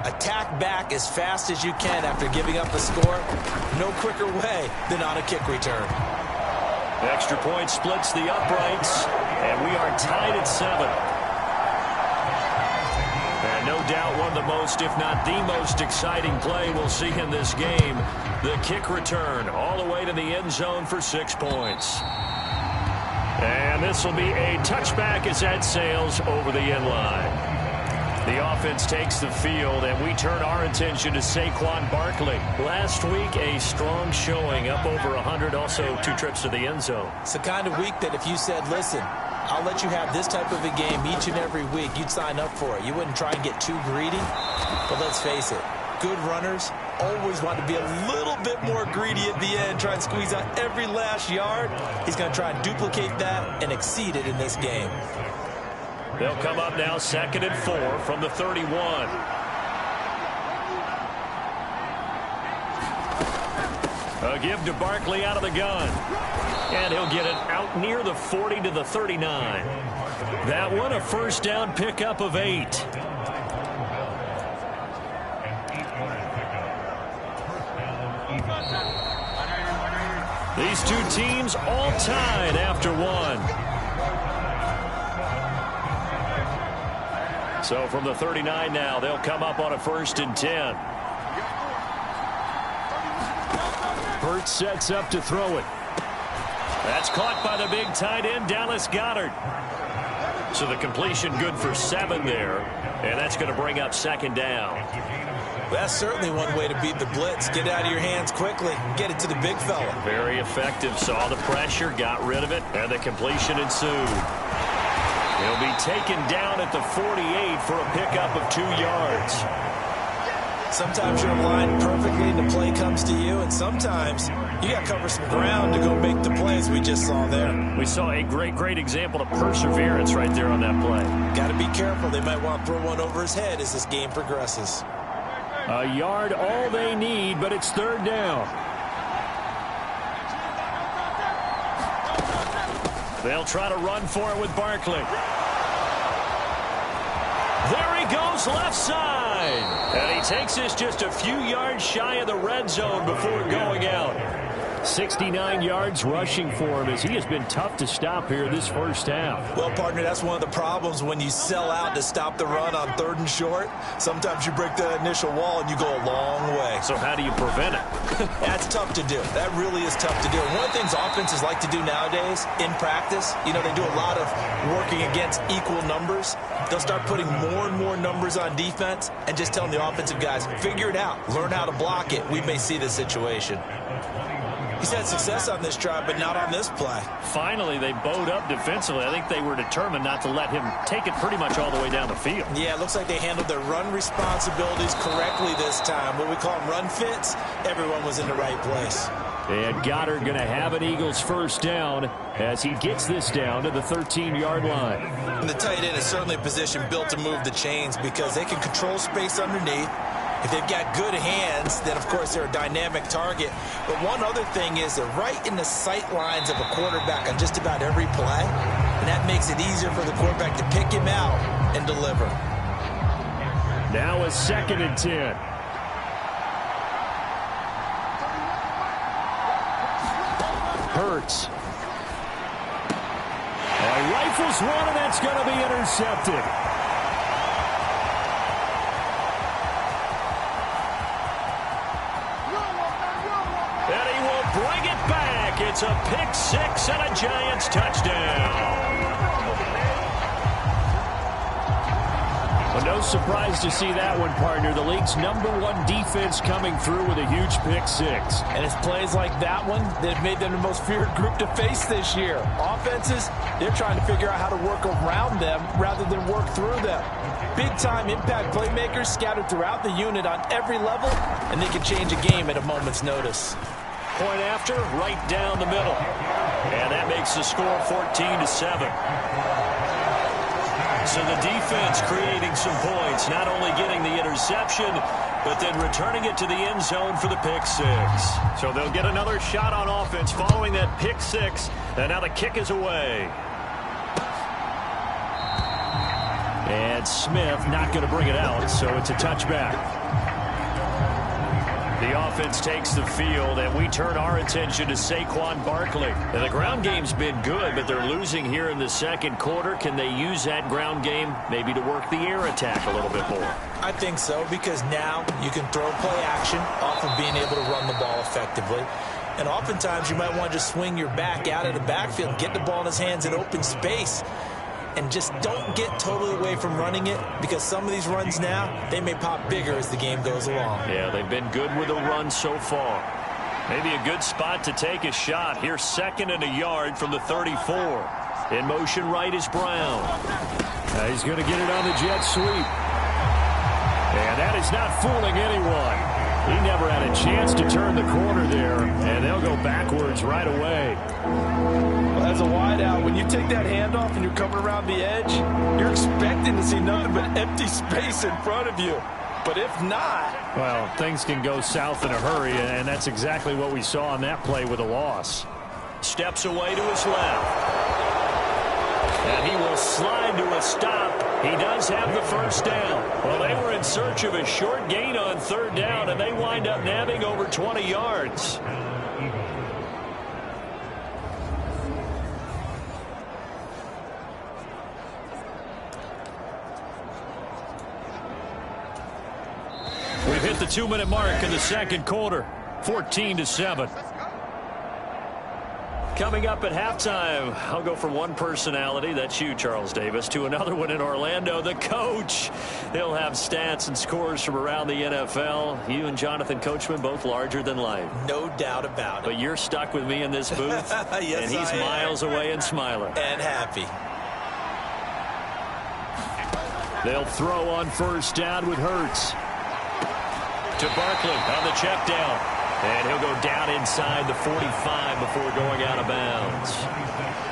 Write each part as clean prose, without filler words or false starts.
Attack back as fast as you can after giving up a score. No quicker way than on a kick return. Extra point splits the uprights, and we are tied at 7. And no doubt one of the most, if not the most exciting play we'll see in this game. The kick return all the way to the end zone for 6 points. And this will be a touchback as that sails over the end line. The offense takes the field, and we turn our attention to Saquon Barkley. Last week, a strong showing, up over 100, also 2 trips to the end zone. It's the kind of week that if you said, listen, I'll let you have this type of a game each and every week, you'd sign up for it. You wouldn't try and get too greedy. But let's face it, good runners always want to be a little bit more greedy at the end, try and squeeze out every last yard. He's going to try and duplicate that and exceed it in this game. They'll come up now 2nd and 4 from the 31. A give to Barkley out of the gun. And he'll get it out near the 40 to the 39. That one a first down pickup of 8. These two teams all tied after 1. So from the 39 now, they'll come up on a 1st and 10. Burt sets up to throw it. That's caught by the big tight end, Dallas Goedert. So the completion good for 7 there, and that's going to bring up 2nd down. That's certainly one way to beat the blitz. Get it out of your hands quickly and get it to the big fella. Very effective. Saw the pressure, got rid of it, and the completion ensued. He'll be taken down at the 48 for a pickup of 2 yards. Sometimes you're aligned perfectly and the play comes to you, and sometimes you got to cover some ground to go make the plays we just saw there. We saw a great example of perseverance right there on that play. Got to be careful. They might want to throw one over his head as this game progresses. A yard all they need, but it's 3rd down. They'll try to run for it with Barkley. There he goes, left side. And he takes this just a few yards shy of the red zone before going out. 69 yards rushing for him as he has been tough to stop here this first half. Well, partner, that's one of the problems when you sell out to stop the run on 3rd and short. Sometimes you break the initial wall and you go a long way. So how do you prevent it? That's tough to do. That really is tough to do. And one of the things offenses like to do nowadays in practice, you know, they do a lot of working against equal numbers. They'll start putting more and more numbers on defense and just telling the offensive guys, figure it out, learn how to block it. We may see this situation. He's had success on this drive, but not on this play. Finally, they bowed up defensively. I think they were determined not to let him take it pretty much all the way down the field. Yeah, it looks like they handled their run responsibilities correctly this time. What we call them run fits, everyone was in the right place. And Goddard going to have an Eagles first down as he gets this down to the 13-yard line. And the tight end is certainly a position built to move the chains because they can control space underneath. If they've got good hands, then, of course, they're a dynamic target. But one other thing is they're right in the sight lines of a quarterback on just about every play. And that makes it easier for the quarterback to pick him out and deliver. Now a 2nd and 10. Hurts. Rifles one, and that's going to be intercepted. Bring it back. It's a pick 6 and a Giants touchdown. Well, no surprise to see that one, partner. The league's #1 defense coming through with a huge pick 6. And it's plays like that one that have made them the most feared group to face this year. Offenses, they're trying to figure out how to work around them rather than work through them. Big-time impact playmakers scattered throughout the unit on every level, and they can change a game at a moment's notice. Point after, right down the middle. And that makes the score 14-7. So the defense creating some points, not only getting the interception, but then returning it to the end zone for the pick 6. So they'll get another shot on offense following that pick 6, and now the kick is away. And Smith not going to bring it out, so it's a touchback. The offense takes the field, and we turn our attention to Saquon Barkley. And the ground game's been good, but they're losing here in the second quarter. Can they use that ground game maybe to work the air attack a little bit more? I think so, because now you can throw play action off of being able to run the ball effectively. And oftentimes you might want to just swing your back out of the backfield, get the ball in his hands in open space, and just don't get totally away from running it, because some of these runs now, they may pop bigger as the game goes along. Yeah, they've been good with the run so far. Maybe a good spot to take a shot. Here's 2nd and a yard from the 34. In motion right is Brown. He's going to get it on the jet sweep. And that is not fooling anyone. He never had a chance to turn the corner there, and they'll go backwards right away. Well, as a wideout, when you take that handoff and you're coming around the edge, you're expecting to see nothing but empty space in front of you. But if not... Well, things can go south in a hurry, and that's exactly what we saw on that play with a loss. Steps away to his left. And he will slide to a stop. He does have the first down. Well, they were in search of a short gain on 3rd down, and they wind up nabbing over 20 yards. We've hit the 2-minute mark in the second quarter. 14-7. Coming up at halftime, I'll go from one personality, that's you, Charles Davis, to another one in Orlando, the coach. He'll have stats and scores from around the NFL. You and Jonathan Coachman, both larger than life. No doubt about it. But you're stuck with me in this booth, yes, and he's miles away and smiling. And happy. They'll throw on 1st down with Hurts. To Barkley on the check down. And he'll go down inside the 45 before going out of bounds.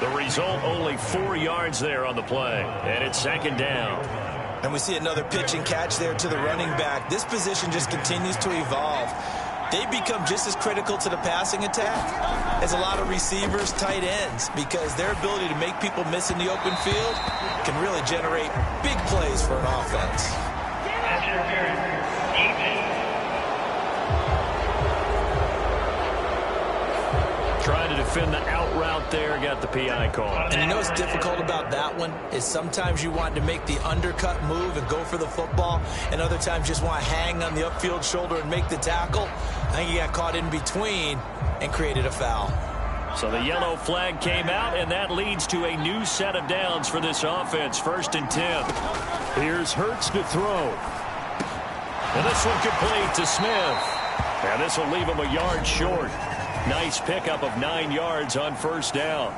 The result, only 4 yards there on the play. And it's 2nd down. And we see another pitch and catch there to the running back. This position just continues to evolve. They become just as critical to the passing attack as a lot of receivers, tight ends, because their ability to make people miss in the open field can really generate big plays for an offense. Trying to defend the out route there, got the PI call. And you know what's difficult about that one is sometimes you want to make the undercut move and go for the football, and other times you just want to hang on the upfield shoulder and make the tackle. I think he got caught in between and created a foul. So the yellow flag came out, and that leads to a new set of downs for this offense. 1st and 10. Here's Hurts to throw. And this one complete to Smith. And this will leave him a yard short. Nice pickup of 9 yards on 1st down.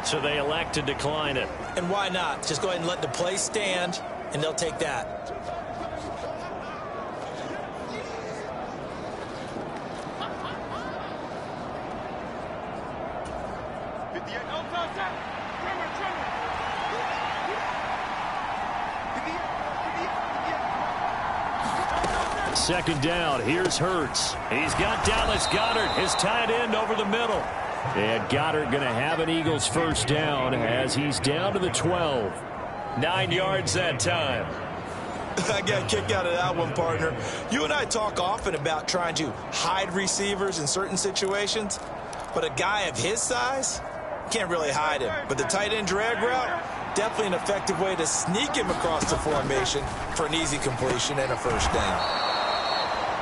So they elect to decline it. And why not? Just go ahead and let the play stand, and they'll take that. Second down, here's Hurts. He's got Dallas Goedert, his tight end, over the middle. And Goedert going to have an Eagles 1st down as he's down to the 12. 9 yards that time. I got a kick out of that one, partner. You and I talk often about trying to hide receivers in certain situations, but a guy of his size can't really hide him. But the tight end drag route, definitely an effective way to sneak him across the formation for an easy completion and a 1st down.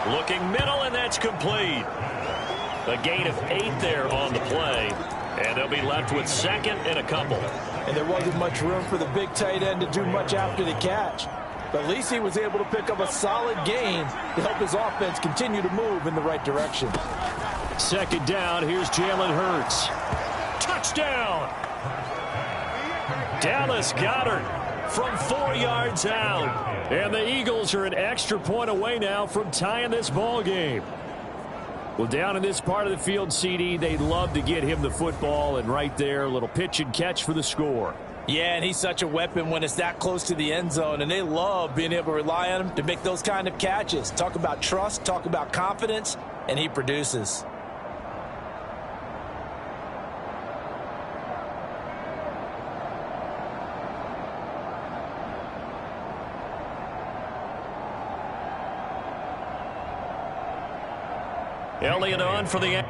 Looking middle, and that's complete. A gain of 8 there on the play, and they'll be left with 2nd and a couple. And there wasn't much room for the big tight end to do much after the catch. But at least he was able to pick up a solid gain to help his offense continue to move in the right direction. 2nd down, here's Jalen Hurts. Touchdown! Dallas Goedert from 4 yards out. And the Eagles are an extra point away now from tying this ball game. Well, down in this part of the field, CD, they'd love to get him the football, and right there, a little pitch and catch for the score. Yeah, and he's such a weapon when it's that close to the end zone, and they love being able to rely on him to make those kind of catches. Talk about trust, talk about confidence, and he produces. Elliott on for the...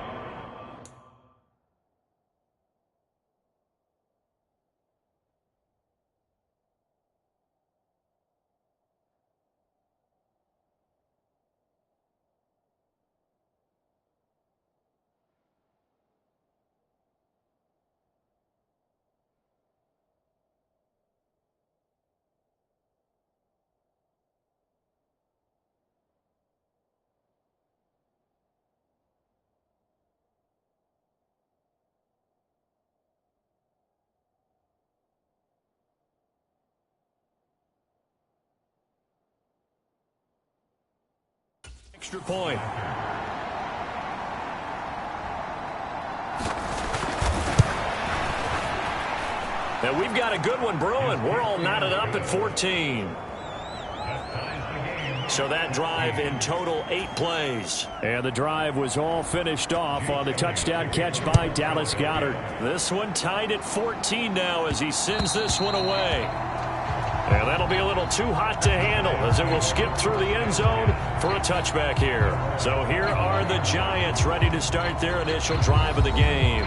Extra point. And we've got a good one brewing. We're all knotted up at 14. So that drive in total 8 plays. And the drive was all finished off on the touchdown catch by Dallas Goedert. This one tied at 14 now as he sends this one away. And that'll be a little too hot to handle as it will skip through the end zone for a touchback here. So here are the Giants ready to start their initial drive of the game.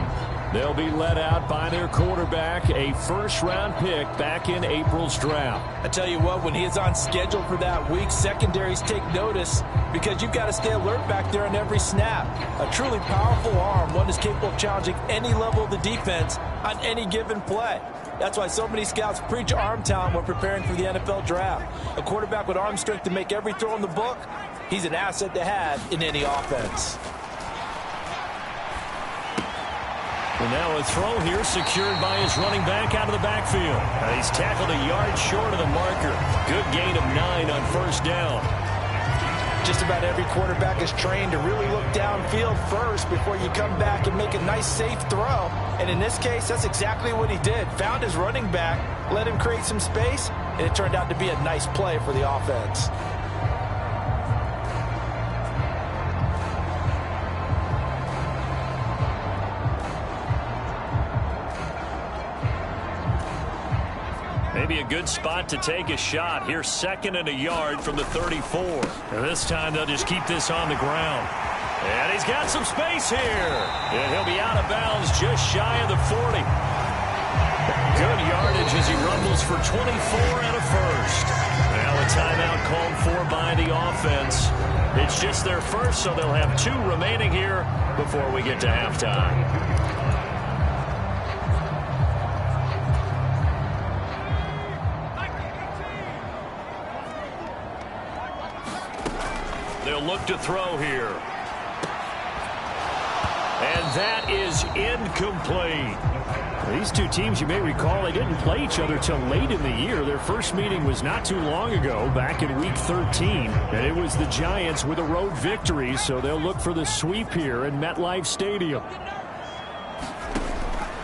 They'll be led out by their quarterback, a first-round pick back in April's draft. I tell you what, when he is on schedule for that week, secondaries take notice because you've got to stay alert back there on every snap. A truly powerful arm, one is capable of challenging any level of the defense on any given play. That's why so many scouts preach arm talent when preparing for the NFL draft. A quarterback with arm strength to make every throw in the book, he's an asset to have in any offense. And now a throw here secured by his running back out of the backfield. He's tackled a yard short of the marker. Good gain of 9 on first down. Just about every quarterback is trained to really look downfield first before you come back and make a nice, safe throw. And in this case, that's exactly what he did. Found his running back, let him create some space, and it turned out to be a nice play for the offense. Maybe a good spot to take a shot. Here's 2nd and a yard from the 34. And this time they'll just keep this on the ground. And he's got some space here. And he'll be out of bounds just shy of the 40. Good yardage as he rumbles for 24 and a first. Now a timeout called for by the offense. It's just their first, so they'll have 2 remaining here before we get to halftime. They'll look to throw here. And that is incomplete. These two teams, you may recall, they didn't play each other till late in the year. Their first meeting was not too long ago, back in Week 13. And it was the Giants with a road victory, so they'll look for the sweep here in MetLife Stadium.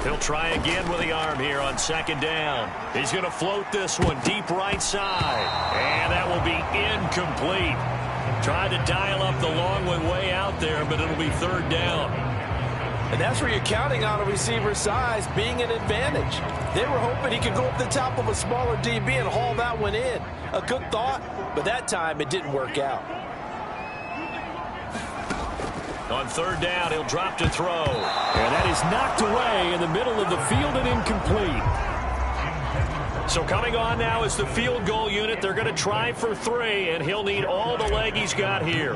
He'll try again with the arm here on 2nd down. He's going to float this one deep right side. And that will be incomplete. Tried to dial up the long one way out there, but it'll be 3rd down. And that's where you're counting on a receiver's size being an advantage. They were hoping he could go up the top of a smaller DB and haul that one in. A good thought, but that time it didn't work out. On 3rd down, he'll drop to throw. And that is knocked away in the middle of the field and incomplete. So coming on now is the field goal unit. They're going to try for 3, and he'll need all the leg he's got here.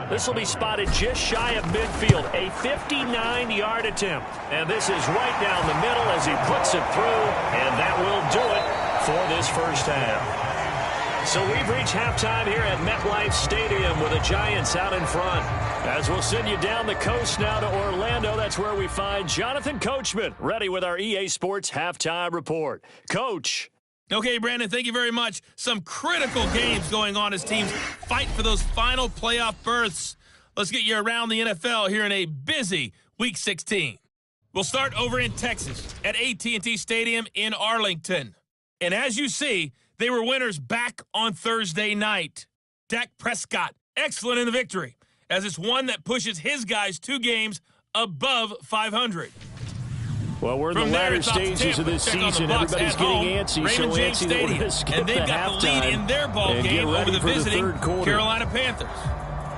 This will be spotted just shy of midfield, a 59-yard attempt. And this is right down the middle as he puts it through, and that will do it for this first half. So we've reached halftime here at MetLife Stadium with the Giants out in front. As we'll send you down the coast now to Orlando, that's where we find Jonathan Coachman ready with our EA Sports Halftime Report. Coach. Okay, Brandon, thank you very much. Some critical games going on as teams fight for those final playoff berths. Let's get you around the NFL here in a busy Week 16. We'll start over in Texas at AT&T Stadium in Arlington. And as you see, they were winners back on Thursday night. Dak Prescott, excellent in the victory, as it's one that pushes his guys 2 games above 500. Well, we're in the latter stages of this season. Everybody's getting antsy, so antsy that we're going to skip and they've got the lead in their ball game over the visiting Carolina Panthers.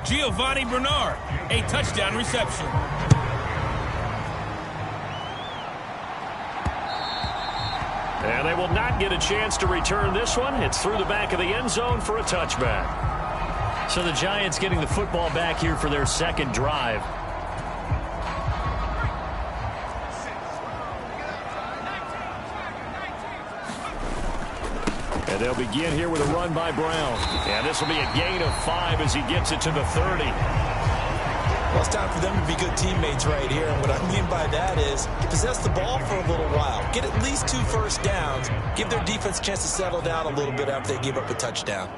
Giovanni Bernard, a touchdown reception. And they will not get a chance to return this one. It's through the back of the end zone for a touchback. So the Giants getting the football back here for their second drive. And they'll begin here with a run by Brown. And this will be a gain of 5 as he gets it to the 30. Well, it's time for them to be good teammates right here. And what I mean by that is possess the ball for a little while. Get at least 2 first downs. Give their defense a chance to settle down a little bit after they give up a touchdown.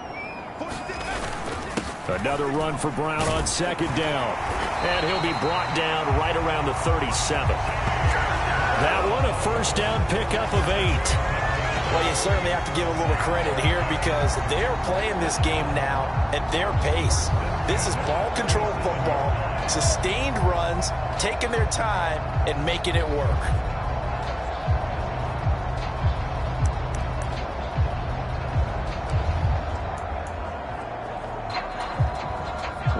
Another run for Brown on second down. And he'll be brought down right around the 37. That one a first down pickup of 8. Well, you certainly have to give a little credit here because they're playing this game now at their pace. This is ball control football, sustained runs, taking their time, and making it work.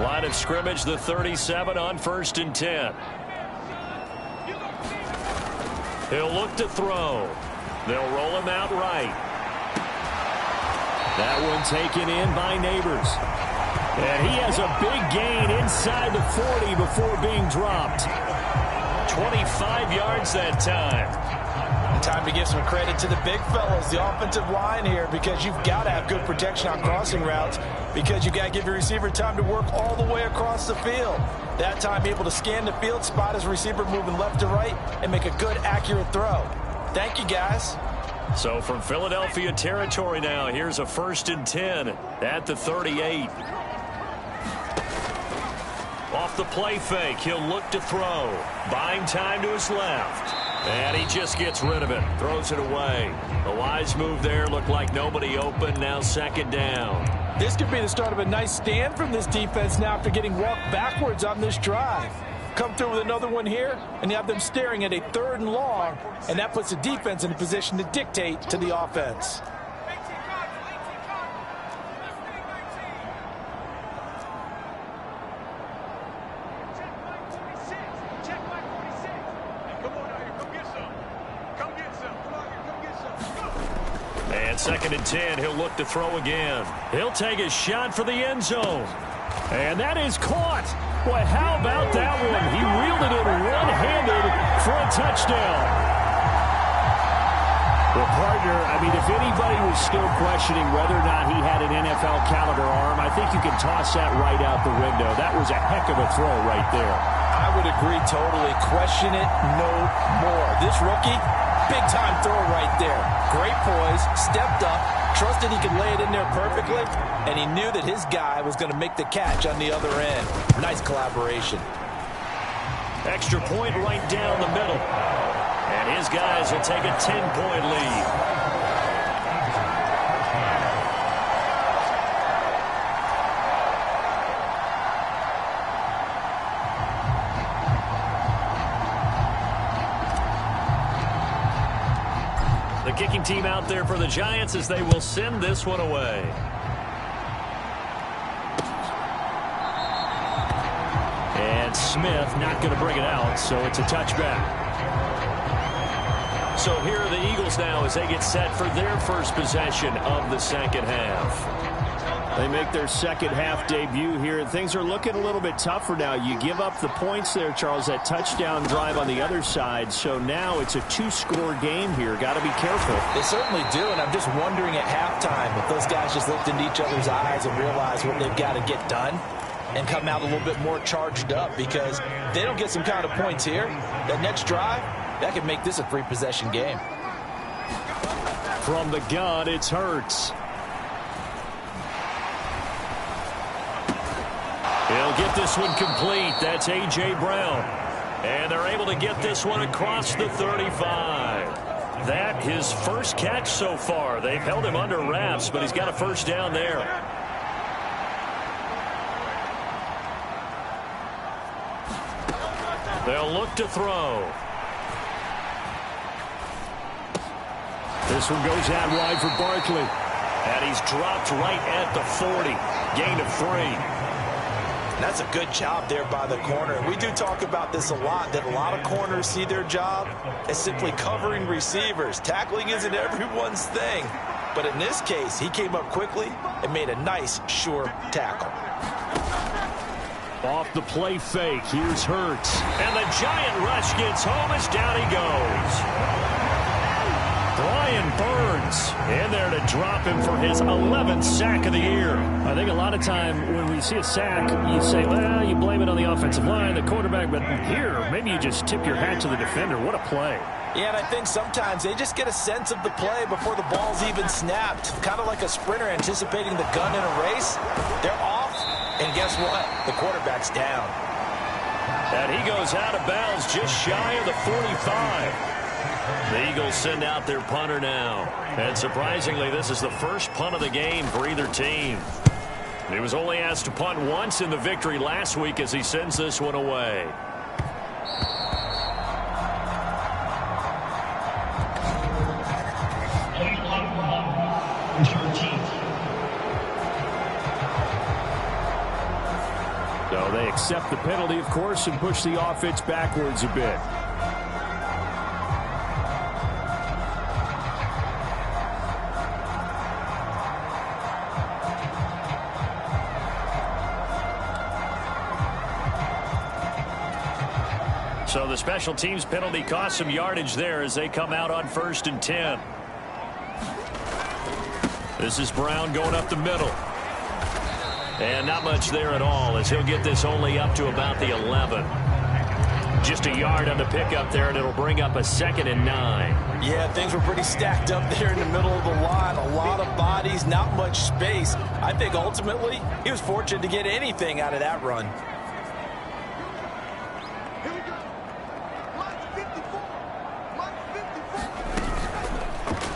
Line of scrimmage, the 37 on 1st and 10. He'll look to throw. They'll roll him out right. That one taken in by Neighbors. And he has a big gain inside the 40 before being dropped. 25 yards that time. And time to give some credit to the big fellas, the offensive line here, because you've got to have good protection on crossing routes because you've got to give your receiver time to work all the way across the field. That time able to scan the field, spot his receiver moving left to right, and make a good, accurate throw. Thank you, guys. So from Philadelphia territory now, here's a 1st and 10 at the 38. Off the play fake, he'll look to throw. Buying time to his left. And he just gets rid of it. Throws it away. A wise move there. Looked like nobody open. Now 2nd down. This could be the start of a nice stand from this defense now after getting walked backwards on this drive. Come through with another one here, and you have them staring at a 3rd and long, and that puts the defense in a position to dictate to the offense. And 2nd and 10, he'll look to throw again. He'll take a shot for the end zone. And that is caught. Boy, how about that one? He reeled it in one-handed for a touchdown. Well, partner, I mean, if anybody was still questioning whether or not he had an NFL caliber arm, I think you can toss that right out the window. That was a heck of a throw right there. I would agree totally. Question it no more. This rookie, big-time throw right there. Great poise, stepped up, trusted he could lay it in there perfectly, and he knew that his guy was going to make the catch on the other end. Nice collaboration. Extra point right down the middle. And his guys will take a 10-point lead. The kicking team out there for the Giants as they will send this one away. And Smith not going to bring it out, so it's a touchback. So here are the Eagles now as they get set for their first possession of the 2nd half. They make their 2nd half debut here, and things are looking a little bit tougher now. You give up the points there, Charles, that touchdown drive on the other side. So now it's a 2-score game here. Got to be careful. They certainly do, and I'm just wondering at halftime if those guys just looked into each other's eyes and realized what they've got to get done and come out a little bit more charged up, because if they don't get some kind of points here, that next drive, that could make this a 3-possession game. From the gun, it's Hurts. He'll get this one complete. That's A.J. Brown. And they're able to get this one across the 35. That his first catch so far. They've held him under wraps, but he's got a first down there. They'll look to throw. This one goes out wide for Barkley. And he's dropped right at the 40. Gain of 3. And that's a good job there by the corner. We do talk about this a lot, that a lot of corners see their job as simply covering receivers. Tackling isn't everyone's thing. But in this case, he came up quickly and made a nice, sure tackle. Off the play fake, here's Hurts. And the giant rush gets home as down he goes. Brian Burns in there to drop him for his 11th sack of the year. I think a lot of time when we see a sack, you say, well, you blame it on the offensive line, the quarterback, but here, maybe you just tip your hat to the defender. What a play. Yeah, and I think sometimes they just get a sense of the play before the ball's even snapped. Kind of like a sprinter anticipating the gun in a race. They're off, and guess what? The quarterback's down. And he goes out of bounds just shy of the 45. The Eagles send out their punter now. And surprisingly, this is the first punt of the game for either team. He was only asked to punt once in the victory last week as he sends this one away. So they accept the penalty, of course, and push the offense backwards a bit. So the special teams penalty cost some yardage there as they come out on 1st and 10. This is Brown going up the middle. And not much there at all as he'll get this only up to about the 11. Just a yard on the pickup there, and it'll bring up a 2nd and 9. Yeah, things were pretty stacked up there in the middle of the line. A lot of bodies, not much space. I think ultimately he was fortunate to get anything out of that run.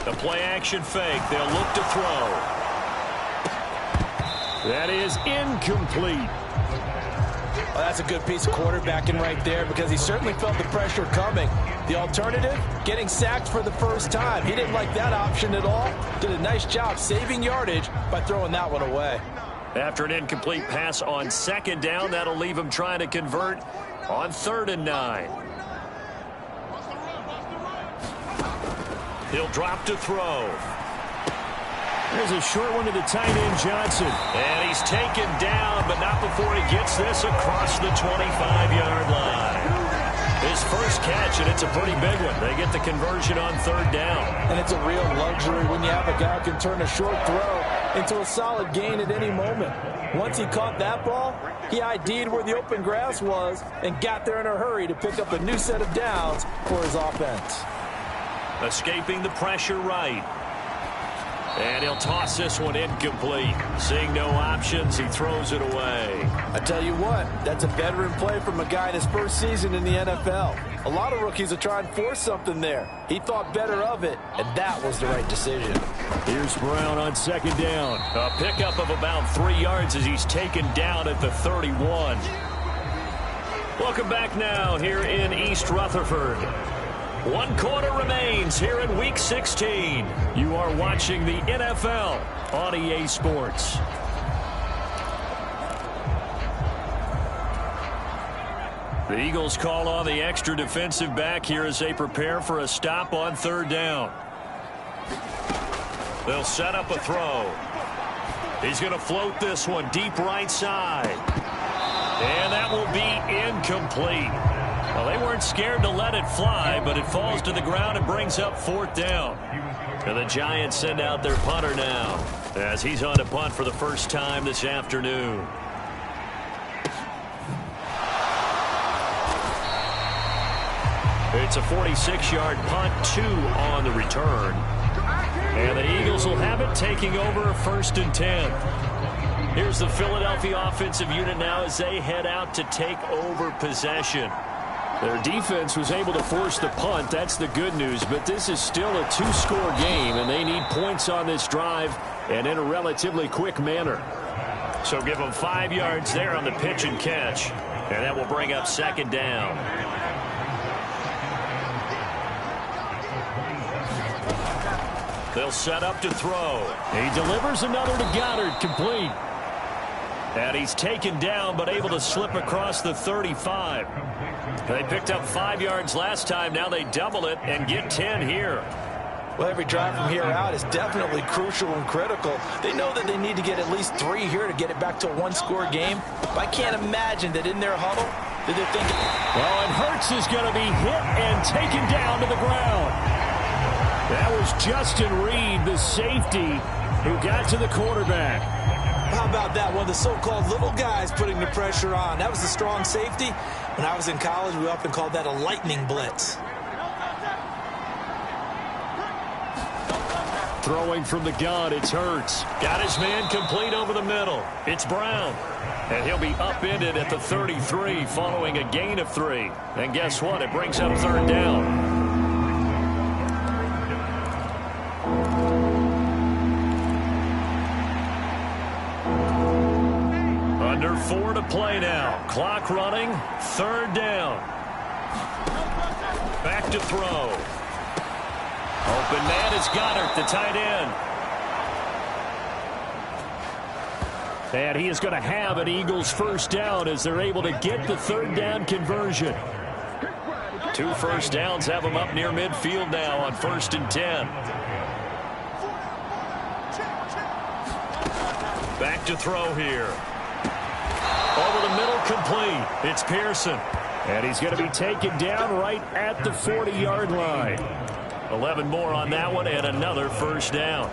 The play action fake. They'll look to throw. That is incomplete. Well, that's a good piece of quarterbacking right there because he certainly felt the pressure coming. The alternative, getting sacked for the first time. He didn't like that option at all. Did a nice job saving yardage by throwing that one away. After an incomplete pass on 2nd down, that'll leave him trying to convert on 3rd and 9. He'll drop to throw. There's a short one to the tight end, Johnson. And he's taken down, but not before he gets this across the 25-yard line. His first catch, and it's a pretty big one. They get the conversion on 3rd down. And it's a real luxury when you have a guy who can turn a short throw into a solid gain at any moment. Once he caught that ball, he ID'd where the open grass was and got there in a hurry to pick up a new set of downs for his offense. Escaping the pressure right. And he'll toss this one incomplete. Seeing no options, he throws it away. I tell you what, that's a veteran play from a guy in his first season in the NFL. A lot of rookies will try and force something there. He thought better of it, and that was the right decision. Here's Brown on 2nd down. A pickup of about 3 yards as he's taken down at the 31. Welcome back now here in East Rutherford. 1 quarter remains here in Week 16. You are watching the NFL on EA Sports. The Eagles call on the extra defensive back here as they prepare for a stop on 3rd down. They'll set up a throw. He's going to float this one deep right side. And that will be incomplete. Well, they weren't scared to let it fly, but it falls to the ground and brings up 4th down. And the Giants send out their punter now as he's on to punt for the first time this afternoon. It's a 46-yard punt, 2 on the return. And the Eagles will have it, taking over 1st and 10. Here's the Philadelphia offensive unit now as they head out to take over possession. Their defense was able to force the punt. That's the good news. But this is still a 2-score game, and they need points on this drive and in a relatively quick manner. So give them 5 yards there on the pitch and catch. And that will bring up 2nd down. They'll set up to throw. He delivers another to Goddard, complete. And he's taken down, but able to slip across the 35. They picked up 5 yards last time. Now they double it and get 10 here. Well, every drive from here out is definitely crucial and critical. They know that they need to get at least 3 here to get it back to a one-score game. But I can't imagine that in their huddle that they're thinking, well, and Hurts is going to be hit and taken down to the ground. That was Justin Reed, the safety, who got to the quarterback. how about that? One of the so-called little guys putting the pressure on. That was the strong safety. When I was in college, we often called that a lightning blitz. Throwing from the gun, it's Hurts. Got his man complete over the middle. It's Brown. And he'll be upended at the 33 following a gain of 3. And guess what? It brings up 3rd down. Under 4 to play now. Clock running. 3rd down. Back to throw. Open man is Goddard, the tight end. And he is going to have an Eagles first down as they're able to get the 3rd down conversion. 2 first downs have them up near midfield now on 1st and 10. Back to throw here. Over the middle, complete. It's Pearson. And he's going to be taken down right at the 40-yard line. 11 more on that one and another first down.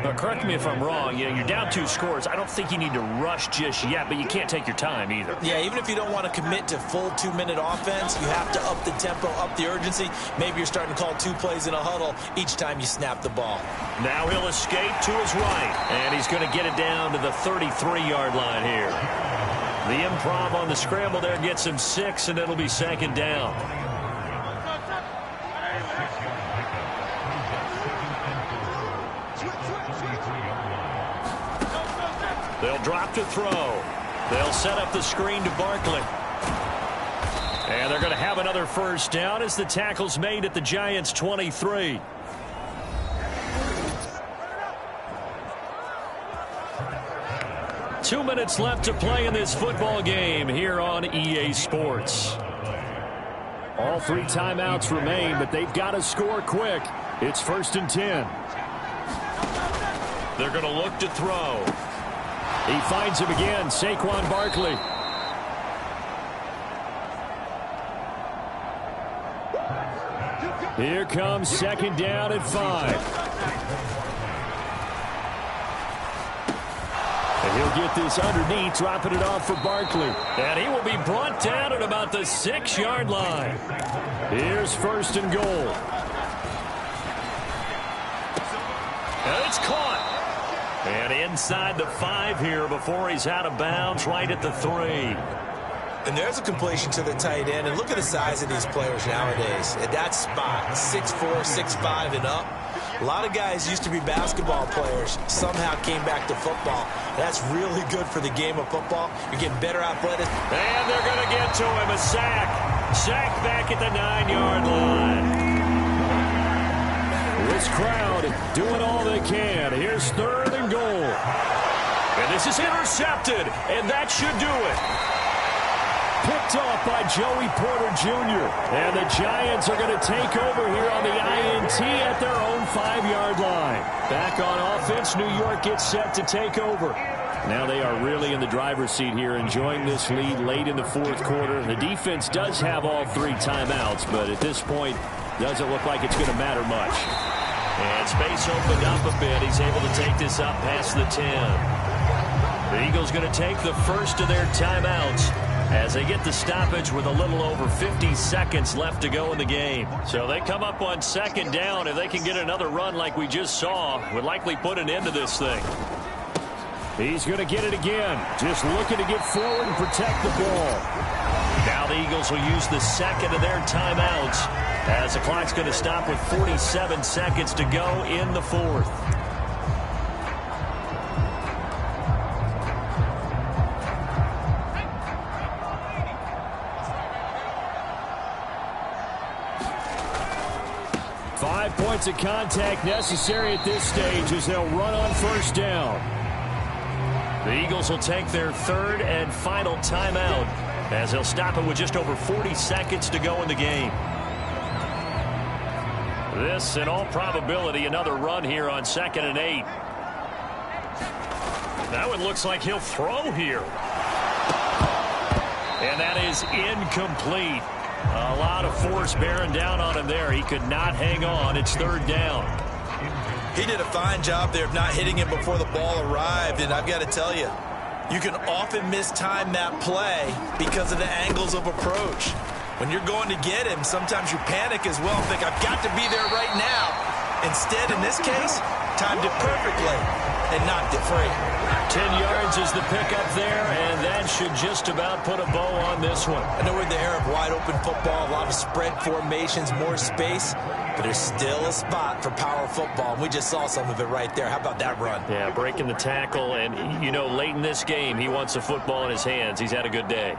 Now, correct me if I'm wrong. You know, you're down 2 scores. I don't think you need to rush just yet, but you can't take your time either. Yeah, even if you don't want to commit to full 2-minute offense, you have to up the tempo, up the urgency. Maybe you're starting to call 2 plays in a huddle each time you snap the ball. Now he'll escape to his right, and he's going to get it down to the 33-yard line here. The improv on the scramble there gets him 6, and it'll be 2nd down. They'll drop to throw. They'll set up the screen to Barkley. And they're going to have another first down as the tackle's made at the Giants' 23. Two minutes left to play in this football game here on EA Sports. All 3 timeouts remain, but they've got to score quick. It's 1st and 10. They're going to look to throw. He finds him again, Saquon Barkley. Here comes 2nd down at 5. And he'll get this underneath, dropping it off for Barkley. And he will be brought down at about the 6-yard line. Here's 1st and goal. And it's caught. And inside the 5 here before he's out of bounds, right at the 3. And there's a completion to the tight end. And look at the size of these players nowadays. At that spot, 6'4", 6'5", and up. A lot of guys used to be basketball players, somehow came back to football. That's really good for the game of football. You're getting better athletics. And they're going to get to him. A sack. Sack back at the 9-yard line. This crowd doing all they can. Here's 3rd and goal. And this is intercepted, and that should do it. Picked off by Joey Porter Jr. And the Giants are going to take over here on the INT at their own 5-yard line. Back on offense, New York gets set to take over. Now they are really in the driver's seat here, enjoying this lead late in the 4th quarter. The defense does have all 3 timeouts, but at this point, doesn't look like it's going to matter much. And space opened up a bit. He's able to take this up past the 10. The Eagles going to take the first of their timeouts as they get the stoppage with a little over 50 seconds left to go in the game. So they come up on 2nd down. If they can get another run like we just saw, would likely put an end to this thing. He's going to get it again. Just looking to get forward and protect the ball. Now the Eagles will use the 2nd of their timeouts as the clock's going to stop with 47 seconds to go in the 4th. Five points of contact necessary at this stage as they'll run on 1st down. The Eagles will take their third and final timeout as they'll stop it with just over 40 seconds to go in the game. This, in all probability, another run here on 2nd and 8. That one looks like he'll throw here. And that is incomplete. A lot of force bearing down on him there. He could not hang on. It's 3rd down. He did a fine job there of not hitting him before the ball arrived, and I've got to tell you, you can often mistime that play because of the angles of approach. When you're going to get him, sometimes you panic as well, think, I've got to be there right now. Instead, in this case, timed it perfectly and knocked it free. 10 yards is the pickup there, and that should just about put a bow on this one. I know we're in the era of wide-open football, a lot of spread formations, more space, but there's still a spot for power football, and we just saw some of it right there. How about that run? Yeah, breaking the tackle, and, you know, late in this game, he wants the football in his hands. He's had a good day.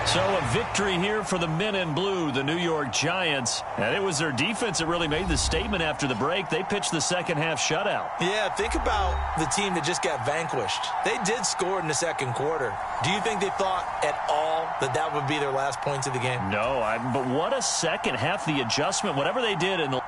So a victory here for the men in blue, the New York Giants. And it was their defense that really made the statement after the break. They pitched the second half shutout. Yeah, think about the team that just got vanquished. They did score in the second quarter. Do you think they thought at all that that would be their last points of the game? No, but what a second half, the adjustment, whatever they did in the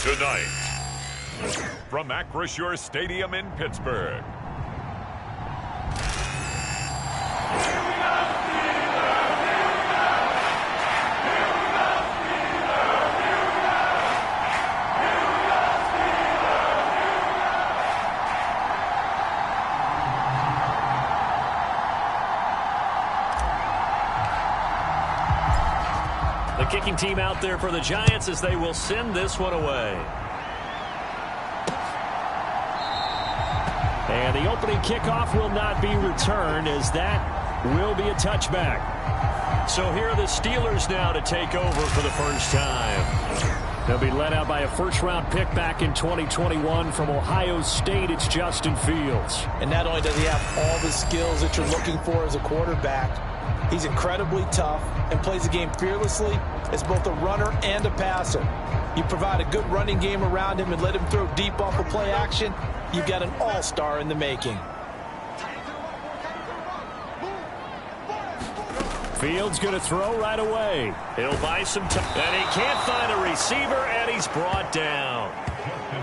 Tonight, from Acrisure Stadium in Pittsburgh. The kicking team out there for the Giants as they will send this one away. And the opening kickoff will not be returned, as that will be a touchback. So here are the Steelers now to take over for the first time. They'll be led out by a first-round pick back in 2021 from Ohio State. It's Justin Fields. And not only does he have all the skills that you're looking for as a quarterback, he's incredibly tough and plays the game fearlessly as both a runner and a passer. You provide a good running game around him and let him throw deep off of play action, you've got an all-star in the making. Fields going to throw right away. He'll buy some time. And he can't find a receiver, and he's brought down.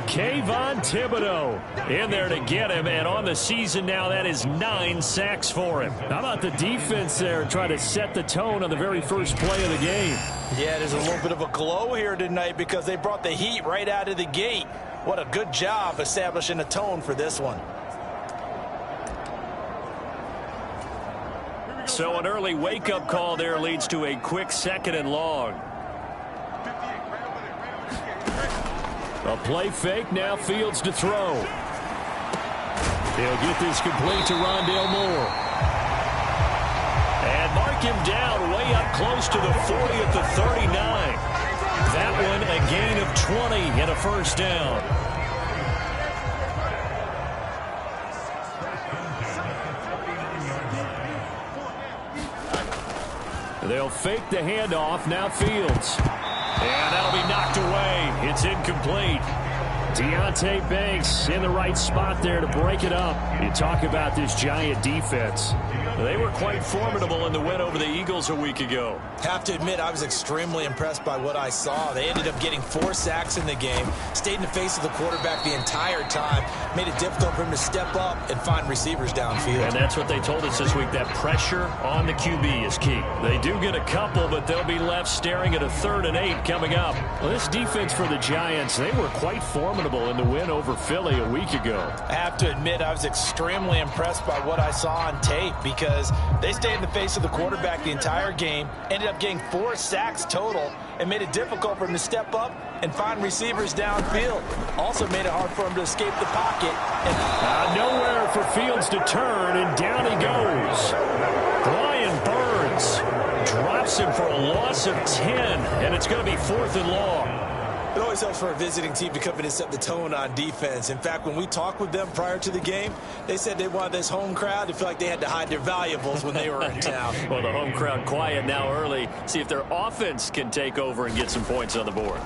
Kayvon Thibodeau in there to get him, and on the season now, that is 9 sacks for him. How about the defense there trying to set the tone on the very first play of the game? Yeah, there's a little bit of a glow here tonight because they brought the heat right out of the gate. What a good job establishing a tone for this one. So an early wake-up call there leads to a quick 2nd and long. A play fake, now Fields to throw. He'll get this complete to Rondale Moore. And mark him down way up close to the 40 at the 39. That one a gain of 20 and a first down. They'll fake the handoff, now Fields. And that'll be knocked away. It's incomplete. Deonte Banks in the right spot there to break it up. You talk about this Giant defense. They were quite formidable in the win over the Eagles a week ago. Have to admit, I was extremely impressed by what I saw. They ended up getting 4 sacks in the game, stayed in the face of the quarterback the entire time, made it difficult for him to step up and find receivers downfield. And that's what they told us this week, that pressure on the QB is key. They do get a couple, but they'll be left staring at a 3rd and 8 coming up. Well, this defense for the Giants, they were quite formidable in the win over Philly a week ago. I have to admit, I was extremely impressed by what I saw on tape because they stayed in the face of the quarterback the entire game, ended up getting 4 sacks total, and made it difficult for him to step up and find receivers downfield. Also made it hard for him to escape the pocket. Nowhere for Fields to turn, and down he goes. Brian Burns drops him for a loss of 10, and it's going to be 4th and long. It always helps for a visiting team to come in and set the tone on defense. In fact, when we talked with them prior to the game, they said they wanted this home crowd to feel like they had to hide their valuables when they were in town. Well, the home crowd quiet now early. See if their offense can take over and get some points on the board.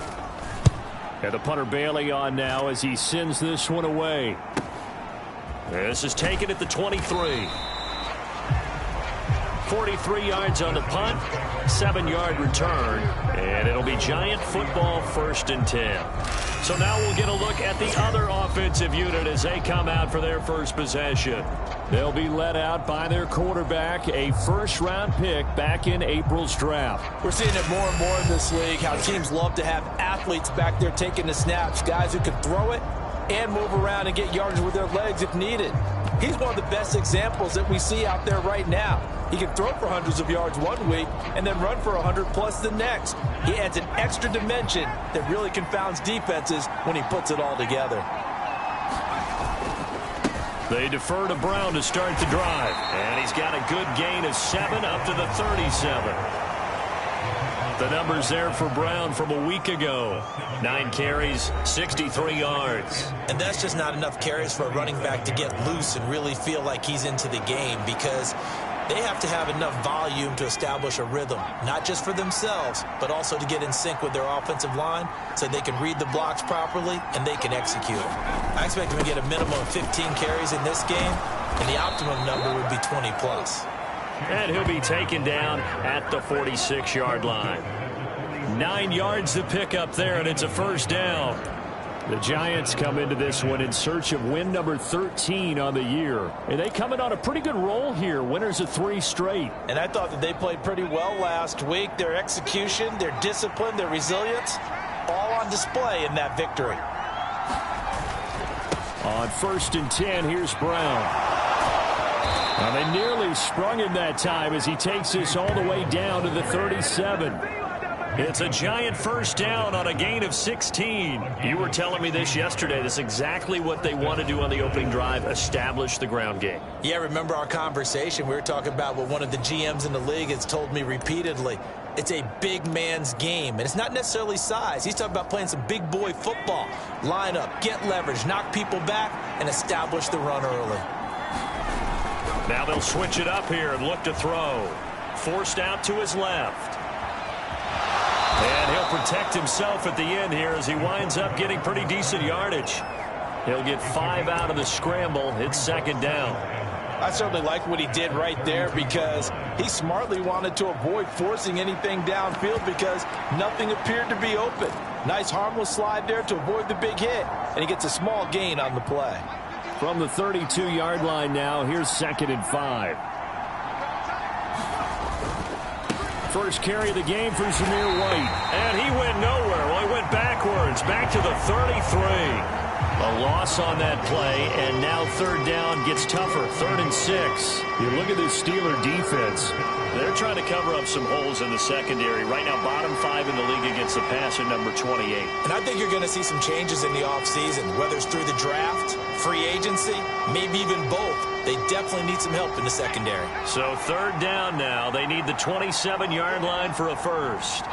And the punter Bailey on now as he sends this one away. This is taken at the 23. 43 yards on the punt, 7-yard return, and it'll be Giant football 1st and 10. So now we'll get a look at the other offensive unit as they come out for their first possession. They'll be led out by their quarterback, a first-round pick back in April's draft. We're seeing it more and more in this league, how teams love to have athletes back there taking the snaps, guys who can throw it and move around and get yards with their legs if needed. He's one of the best examples that we see out there right now. He can throw for hundreds of yards one week and then run for 100+ the next. He adds an extra dimension that really confounds defenses when he puts it all together. They defer to Brown to start the drive. And he's got a good gain of 7 up to the 37. The numbers there for Brown from a week ago. 9 carries, 63 yards. And that's just not enough carries for a running back to get loose and really feel like he's into the game, because they have to have enough volume to establish a rhythm, not just for themselves, but also to get in sync with their offensive line so they can read the blocks properly and they can execute them. I expect him to get a minimum of 15 carries in this game, and the optimum number would be 20+. And he'll be taken down at the 46-yard line. 9 yards to pick up there, and it's a first down. The Giants come into this one in search of win number 13 on the year. And they come in on a pretty good roll here. Winners of 3 straight. And I thought that they played pretty well last week. Their execution, their discipline, their resilience, all on display in that victory. On 1st and 10, here's Brown. Now they nearly sprung him that time as he takes this all the way down to the 37. It's a Giant first down on a gain of 16. You were telling me this yesterday. That's exactly what they want to do on the opening drive, establish the ground game. Yeah, remember our conversation? We were talking about what one of the GMs in the league has told me repeatedly. It's a big man's game, and it's not necessarily size. He's talking about playing some big boy football. Line up, get leverage, knock people back, and establish the run early. Now they'll switch it up here and look to throw. Forced out to his left. And he'll protect himself at the end here as he winds up getting pretty decent yardage. He'll get 5 out of the scramble. It's 2nd down. I certainly like what he did right there because he smartly wanted to avoid forcing anything downfield because nothing appeared to be open. Nice harmless slide there to avoid the big hit, and he gets a small gain on the play. From the 32-yard line now, here's 2nd and 5. First carry of the game for Zamir White. And he went nowhere. Well, he went backwards, back to the 33. A loss on that play, and now 3rd down gets tougher. 3rd and 6. You look at this Steeler defense. They're trying to cover up some holes in the secondary. Right now, bottom 5 in the league against the pass at number 28. And I think you're going to see some changes in the offseason, whether it's through the draft, free agency, maybe even both. They definitely need some help in the secondary. So 3rd down now. They need the 27-yard line for a first.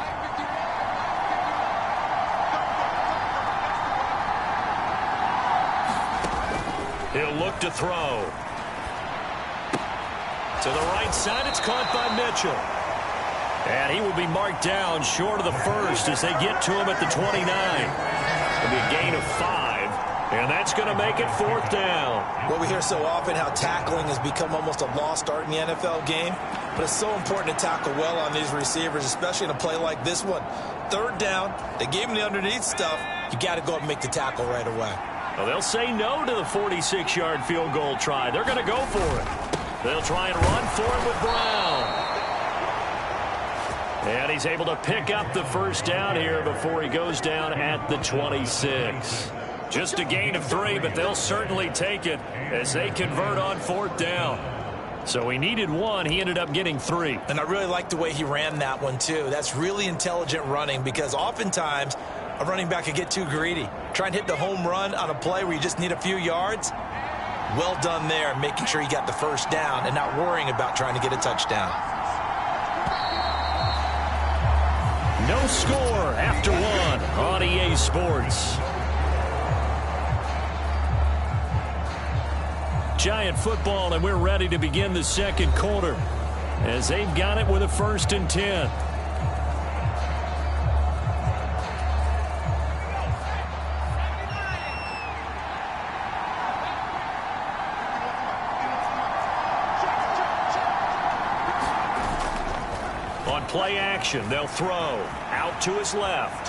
He'll look to throw. To the right side, it's caught by Mitchell. And he will be marked down short of the first as they get to him at the 29. It'll be a gain of 5. And that's going to make it 4th down. Well, we hear so often how tackling has become almost a lost art in the NFL game, but it's so important to tackle well on these receivers, especially in a play like this one. 3rd down, they gave him the underneath stuff. You got to go up and make the tackle right away. Well, they'll say no to the 46-yard field goal try. They're going to go for it. They'll try and run for it with Brown. And he's able to pick up the 1st down here before he goes down at the 26. Just a gain of 3, but they'll certainly take it as they convert on 4th down. So he needed 1. He ended up getting 3. And I really like the way he ran that one, too. That's really intelligent running because oftentimes a running back could get too greedy. Try and hit the home run on a play where you just need a few yards. Well done there, making sure he got the 1st down and not worrying about trying to get a touchdown. No score after 1 on EA Sports. Giant football, and we're ready to begin the 2nd quarter as they've got it with a 1st and 10. On play action, they'll throw out to his left.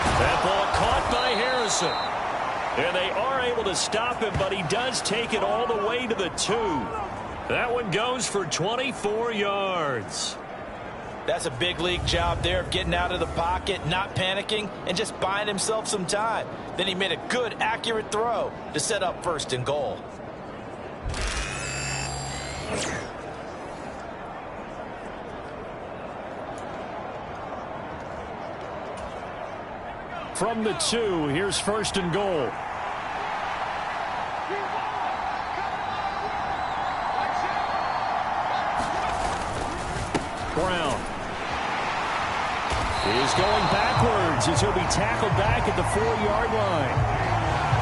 That ball caught by Harrison. And they are able to stop him, but he does take it all the way to the 2. That one goes for 24 yards. That's a big league job there of getting out of the pocket, not panicking, and just buying himself some time. Then he made a good, accurate throw to set up 1st and goal. From the 2, here's 1st and goal. Brown is going backwards as he'll be tackled back at the 4-yard line.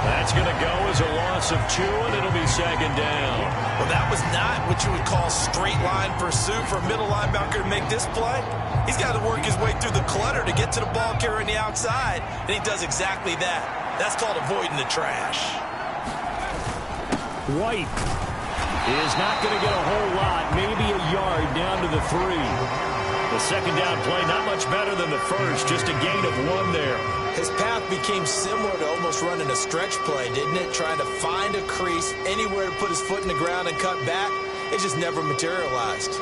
That's going to go as a loss of 2, and it'll be 2nd down. Well, that was not what you would call straight line pursuit for a middle linebacker to make this play. He's got to work his way through the clutter to get to the ball carrier on the outside, and he does exactly that. That's called avoiding the trash. White is not going to get a whole lot, maybe a yard down to the 3. The 2nd down play, not much better than the 1st, just a gain of 1 there. His path became similar to almost running a stretch play, didn't it? Trying to find a crease, anywhere to put his foot in the ground and cut back. It just never materialized.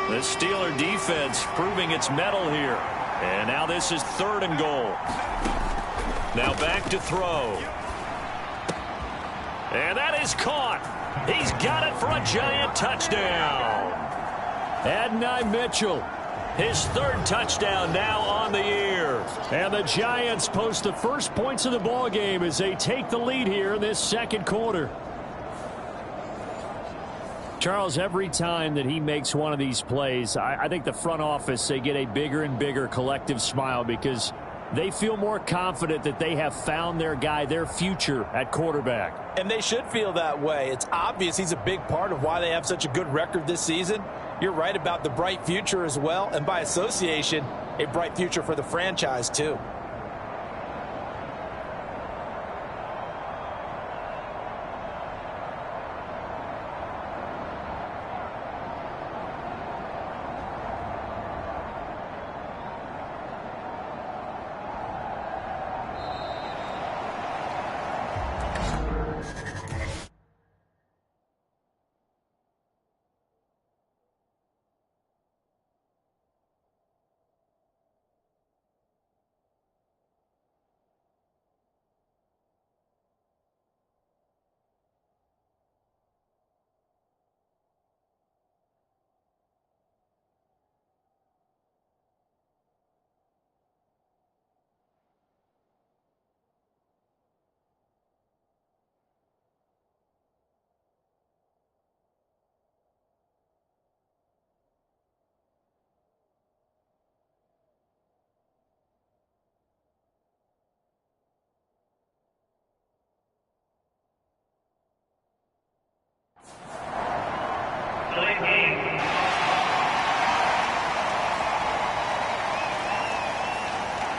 The Steeler defense proving its mettle here. And now this is 3rd and goal. Now back to throw. And that is caught. He's got it for a giant touchdown. Adonai Mitchell, his 3rd touchdown now on the year. And the Giants post the first points of the ball game as they take the lead here in this 2nd quarter. Charles, every time that he makes one of these plays, I think the front office, they get a bigger and bigger collective smile because they feel more confident that they have found their guy, their future at quarterback. And they should feel that way. It's obvious he's a big part of why they have such a good record this season. You're right about the bright future as well, and by association, a bright future for the franchise too.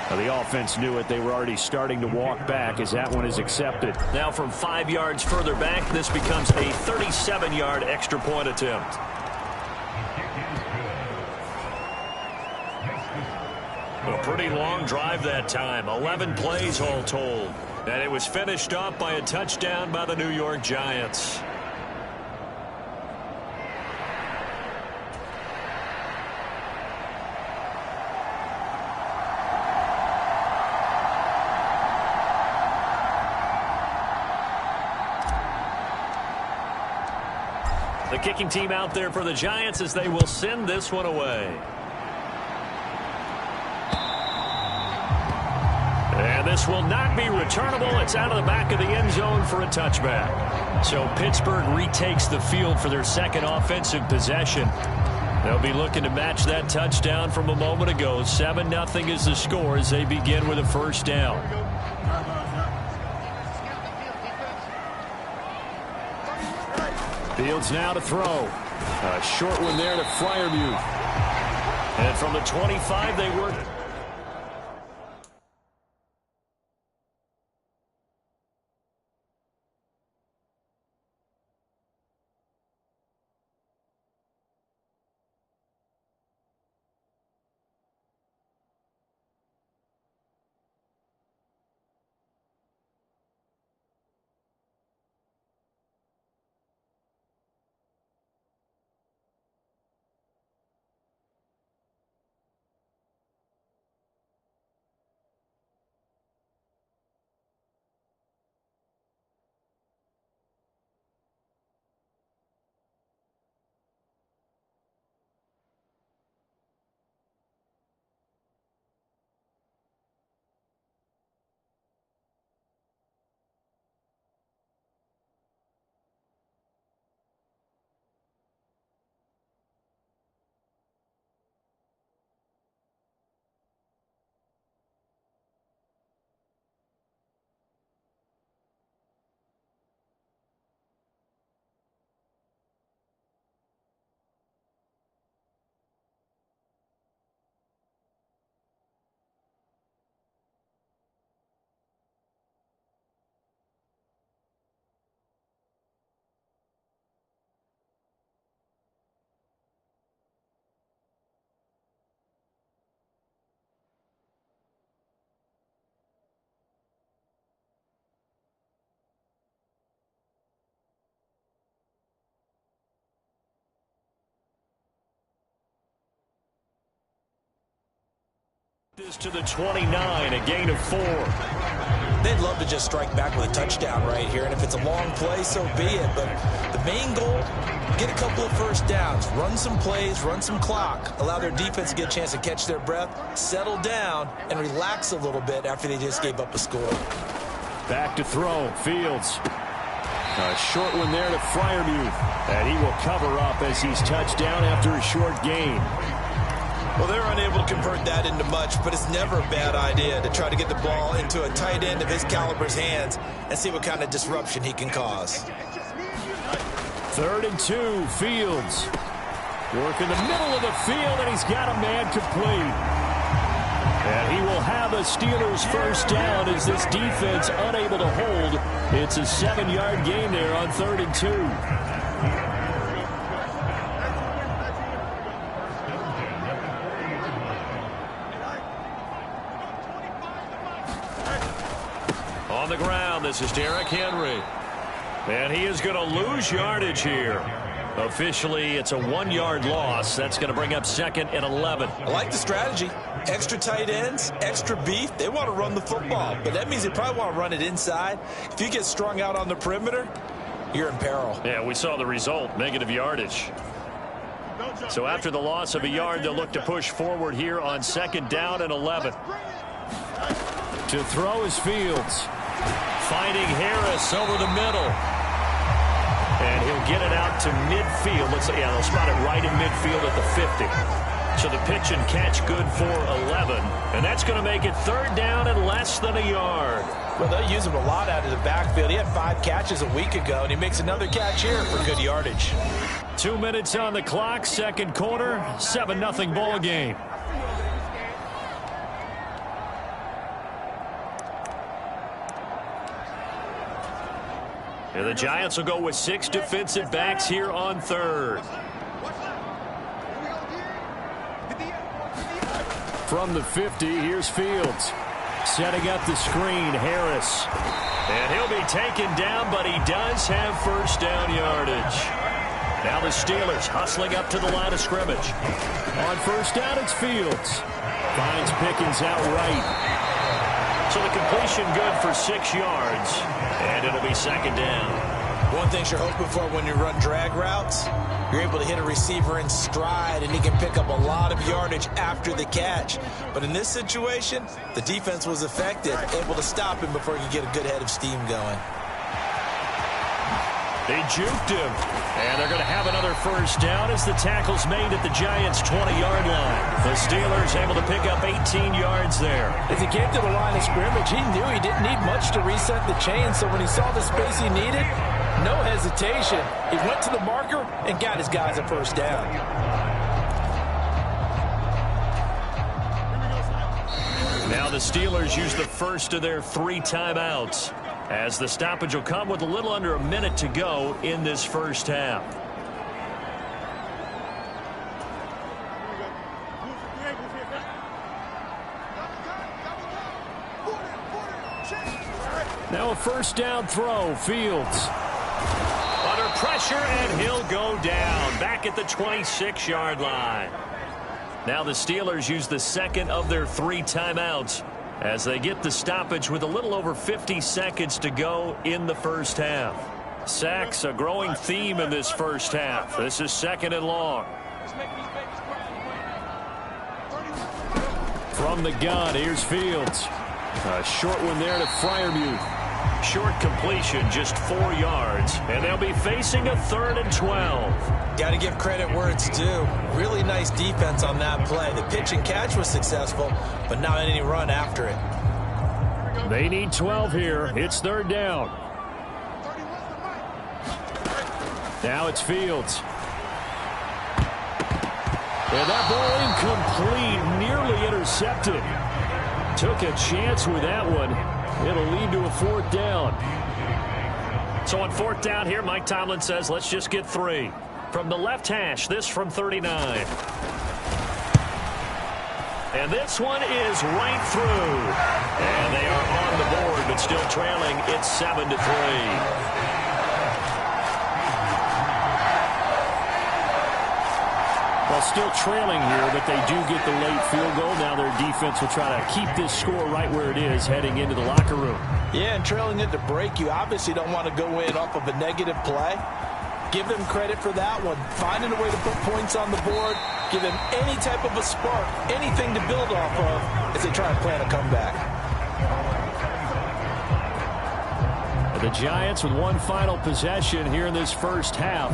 Well, the offense knew it. They were already starting to walk back as that one is accepted. Now from 5 yards further back, this becomes a 37-yard extra point attempt. A pretty long drive that time. 11 plays all told. And it was finished off by a touchdown by the New York Giants. The kicking team out there for the Giants as they will send this one away. And this will not be returnable. It's out of the back of the end zone for a touchback. So Pittsburgh retakes the field for their second offensive possession. They'll be looking to match that touchdown from a moment ago. 7-0 is the score as they begin with a first down. Fields now to throw. A short one there to Freiermuth. And from the 25, they work. This to the 29, a gain of 4. They'd love to just strike back with a touchdown right here, and if it's a long play, so be it. But the main goal, get a couple of first downs, run some plays, run some clock, allow their defense to get a chance to catch their breath, settle down, and relax a little bit after they just gave up a score. Back to throw, Fields. A short one there to Freiermuth, and he will cover up as he's touched down after a short gain. Well, they're unable to convert that into much, but it's never a bad idea to try to get the ball into a tight end of his caliber's hands and see what kind of disruption he can cause. 3rd and 2, Fields. Work in the middle of the field, and he's got a man complete. And he will have a Steelers first down as this defense unable to hold. It's a 7-yard gain there on 3rd and 2. On the ground, this is Derrick Henry. And he is going to lose yardage here. Officially, it's a 1-yard loss. That's going to bring up 2nd and 11. I like the strategy. Extra tight ends, extra beef. They want to run the football, but that means they probably want to run it inside. If you get strung out on the perimeter, you're in peril. Yeah, we saw the result, negative yardage. So after the loss of a yard, they'll look to push forward here on 2nd down and 11. To throw is Fields. Finding Harris over the middle. And he'll get it out to midfield. Yeah, they'll spot it right in midfield at the 50. So the pitch and catch good for 11. And that's going to make it 3rd down and less than a yard. Well, they'll use him a lot out of the backfield. He had 5 catches a week ago, and he makes another catch here for good yardage. 2 minutes on the clock, 2nd quarter, 7-0 ball game. And the Giants will go with 6 defensive backs here on third. From the 50, here's Fields. Setting up the screen, Harris. And he'll be taken down, but he does have first down yardage. Now the Steelers hustling up to the line of scrimmage. On first down, it's Fields. Finds Pickens out right. So the completion good for 6 yards, and it'll be second down. One thing you're hoping for when you run drag routes, you're able to hit a receiver in stride, and he can pick up a lot of yardage after the catch. But in this situation, the defense was effective, able to stop him before he could get a good head of steam going. They juked him, and they're going to have another first down as the tackle's made at the Giants' 20-yard line. The Steelers able to pick up 18 yards there. As he came to the line of scrimmage, he knew he didn't need much to reset the chain, so when he saw the space he needed, no hesitation. He went to the marker and got his guys a first down. Now the Steelers use the first of their 3 timeouts, as the stoppage will come with a little under a minute to go in this first half. Now a first down throw, Fields. Under pressure, and he'll go down back at the 26-yard line. Now the Steelers use the second of their 3 timeouts as they get the stoppage with a little over 50 seconds to go in the first half. Sacks, a growing theme in this first half. This is second and long. From the gun, here's Fields. A short one there to Freiermuth. Short completion, just 4 yards, and they'll be facing a 3rd and 12. Got to give credit where it's due. Really nice defense on that play. The pitch and catch was successful, but not any run after it. They need 12 here. It's 3rd down. Now it's Fields. And that ball incomplete, nearly intercepted. Took a chance with that one. It'll lead to a 4th down. So on 4th down here, Mike Tomlin says, let's just get 3. From the left hash, this from 39. And this one is right through. And they are on the board, but still trailing. It's 7-3. Well, still trailing here, but they do get the late field goal. Now their defense will try to keep this score right where it is heading into the locker room. Yeah, and trailing it to break, you obviously don't want to go in off of a negative play. Give them credit for that one. Finding a way to put points on the board, give them any type of a spark, anything to build off of as they try and plan a comeback. The Giants with one final possession here in this first half.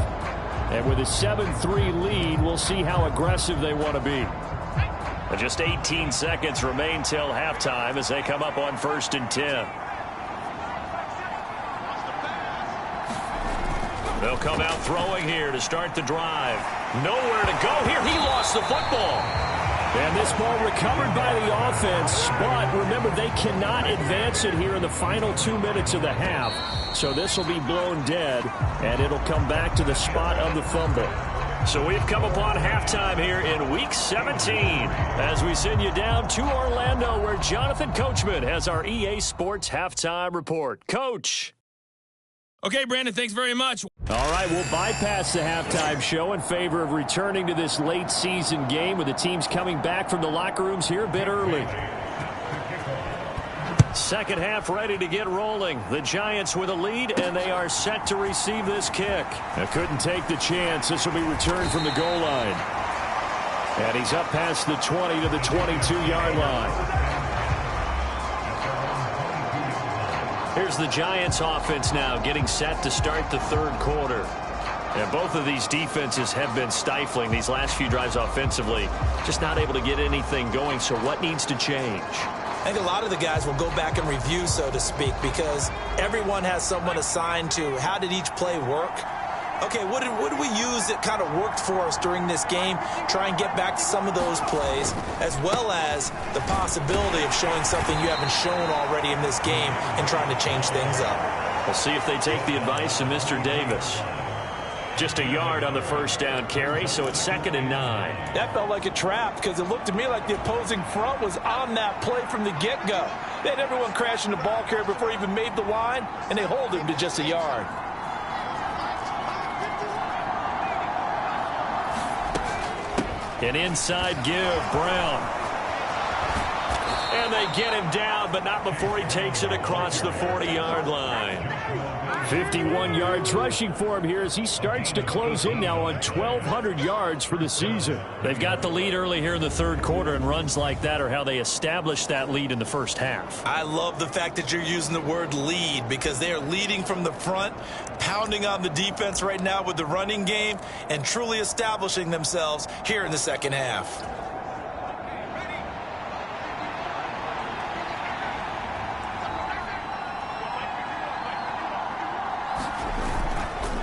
And with a 7-3 lead, we'll see how aggressive they want to be. Just 18 seconds remain till halftime as they come up on 1st and 10. They'll come out throwing here to start the drive. Nowhere to go here. He lost the football. And this ball recovered by the offense, but remember, they cannot advance it here in the final 2 minutes of the half. So this will be blown dead, and it'll come back to the spot of the fumble. So we've come upon halftime here in Week 17 as we send you down to Orlando, where Jonathan Coachman has our EA Sports Halftime Report. Coach. Okay, Brandon, thanks very much. All right, we'll bypass the halftime show in favor of returning to this late season game with the teams coming back from the locker rooms here a bit early. Second half ready to get rolling. The Giants with a lead, and they are set to receive this kick. They couldn't take the chance. This will be returned from the goal line. And he's up past the 20 to the 22-yard line. Here's the Giants offense now getting set to start the 3rd quarter. And both of these defenses have been stifling these last few drives offensively. Just not able to get anything going, so what needs to change? I think a lot of the guys will go back and review, so to speak, because everyone has someone assigned to how did each play work. Okay, what did we use that kind of worked for us during this game? Try and get back to some of those plays, as well as the possibility of showing something you haven't shown already in this game and trying to change things up. We'll see if they take the advice of Mr. Davis. Just a yard on the first down carry, so it's 2nd and 9. That felt like a trap because it looked to me like the opposing front was on that play from the get-go. They had everyone crashing the ball carrier before he even made the line, and they hold him to just a yard. An inside give, Brown. And they get him down, but not before he takes it across the 40-yard line. 51 yards rushing for him here as he starts to close in now on 1,200 yards for the season. They've got the lead early here in the third quarter, and runs like that are how they establish that lead in the first half. I love the fact that you're using the word lead because they are leading from the front, pounding on the defense right now with the running game, and truly establishing themselves here in the second half.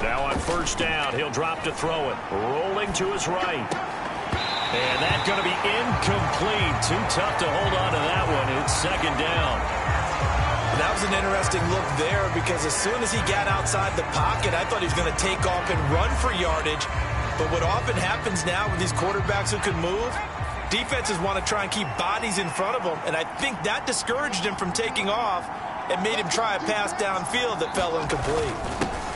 Now on first down, he'll drop to throw it. Rolling to his right. And that's going to be incomplete. Too tough to hold on to that one. It's 2nd down. That was an interesting look there because as soon as he got outside the pocket, I thought he was going to take off and run for yardage. But what often happens now with these quarterbacks who can move, defenses want to try and keep bodies in front of them. And I think that discouraged him from taking off and made him try a pass downfield that fell incomplete.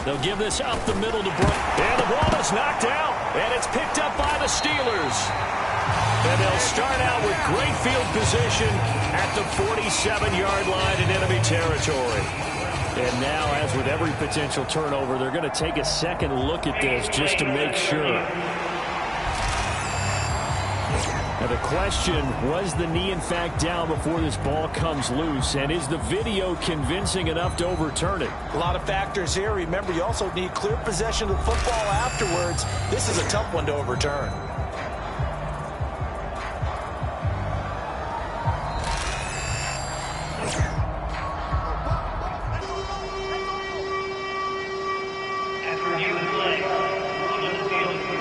They'll give this up the middle to Brown. And the ball is knocked out. And it's picked up by the Steelers. And they'll start out with great field position at the 47-yard line in enemy territory. And now, as with every potential turnover, they're going to take a second look at this just to make sure. Now the question, was the knee in fact down before this ball comes loose? And is the video convincing enough to overturn it? A lot of factors here. Remember, you also need clear possession of the football afterwards. This is a tough one to overturn.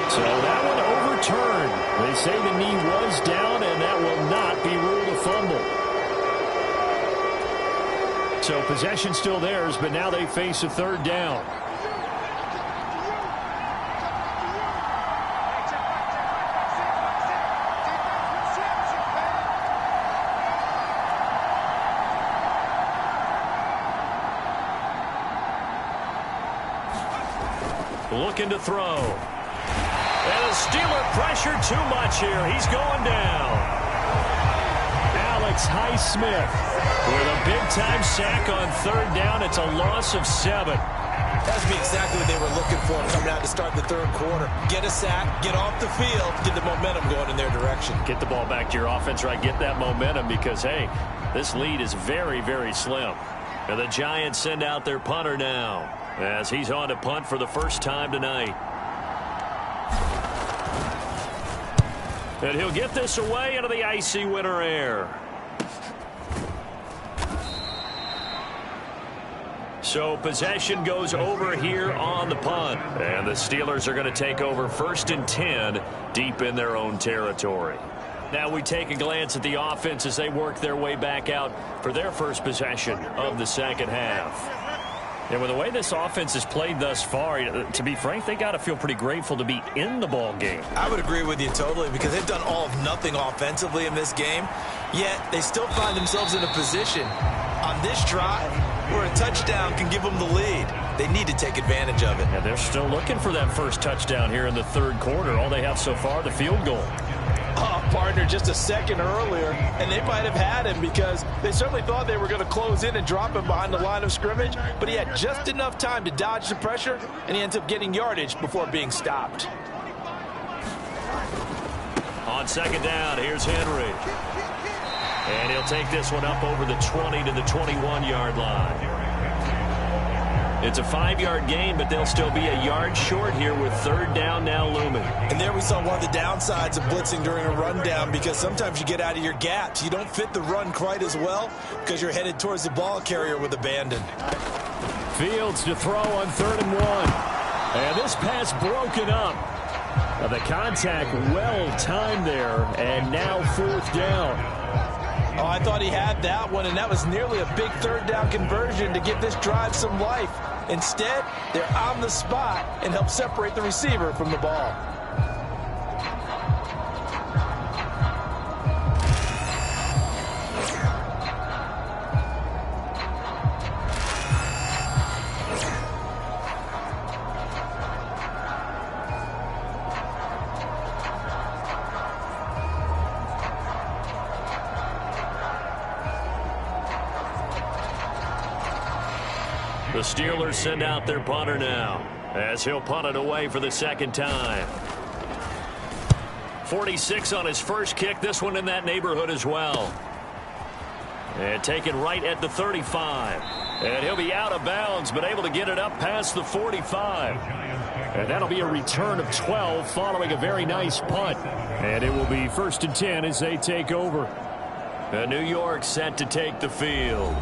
So that one overturned. They say the knee was down, and that will not be ruled a fumble. So possession still theirs, but now they face a 3rd down. Looking to throw. And the Steeler pressure too much here. He's going down. Alex Highsmith with a big-time sack on 3rd down. It's a loss of 7. That's exactly what they were looking for coming out to start the third quarter. Get a sack, get off the field, get the momentum going in their direction. Get the ball back to your offense, right? Get that momentum because, hey, this lead is very, very slim. And the Giants send out their punter now as he's on to punt for the first time tonight. And he'll get this away into the icy winter air. So possession goes over here on the punt. And the Steelers are going to take over 1st and 10 deep in their own territory. Now we take a glance at the offense as they work their way back out for their first possession of the second half. And with the way this offense has played thus far, to be frank, they got to feel pretty grateful to be in the ball game. I would agree with you totally because they've done all of nothing offensively in this game, yet they still find themselves in a position on this drive where a touchdown can give them the lead. They need to take advantage of it. And they're still looking for that first touchdown here in the third quarter. All they have so far, the field goal. Partner just a second earlier, and they might have had him because they certainly thought they were going to close in and drop him behind the line of scrimmage, but he had just enough time to dodge the pressure, and he ends up getting yardage before being stopped. On 2nd down, here's Henry. And he'll take this one up over the 20 to the 21-yard line. It's a 5-yard gain, but they'll still be a yard short here with 3rd down now looming. And there we saw one of the downsides of blitzing during a rundown because sometimes you get out of your gaps. You don't fit the run quite as well because you're headed towards the ball carrier with abandon. Fields to throw on 3rd and 1. And this pass broken up. Now the contact well timed there, and now 4th down. Oh, I thought he had that one, and that was nearly a big third down conversion to give this drive some life. Instead, they're on the spot and help separate the receiver from the ball. The Steelers send out their punter now, as he'll punt it away for the second time. 46 on his first kick, this one in that neighborhood as well. And taken right at the 35. And he'll be out of bounds, but able to get it up past the 45. And that'll be a return of 12 following a very nice punt. And it will be 1st and 10 as they take over. And New York set to take the field.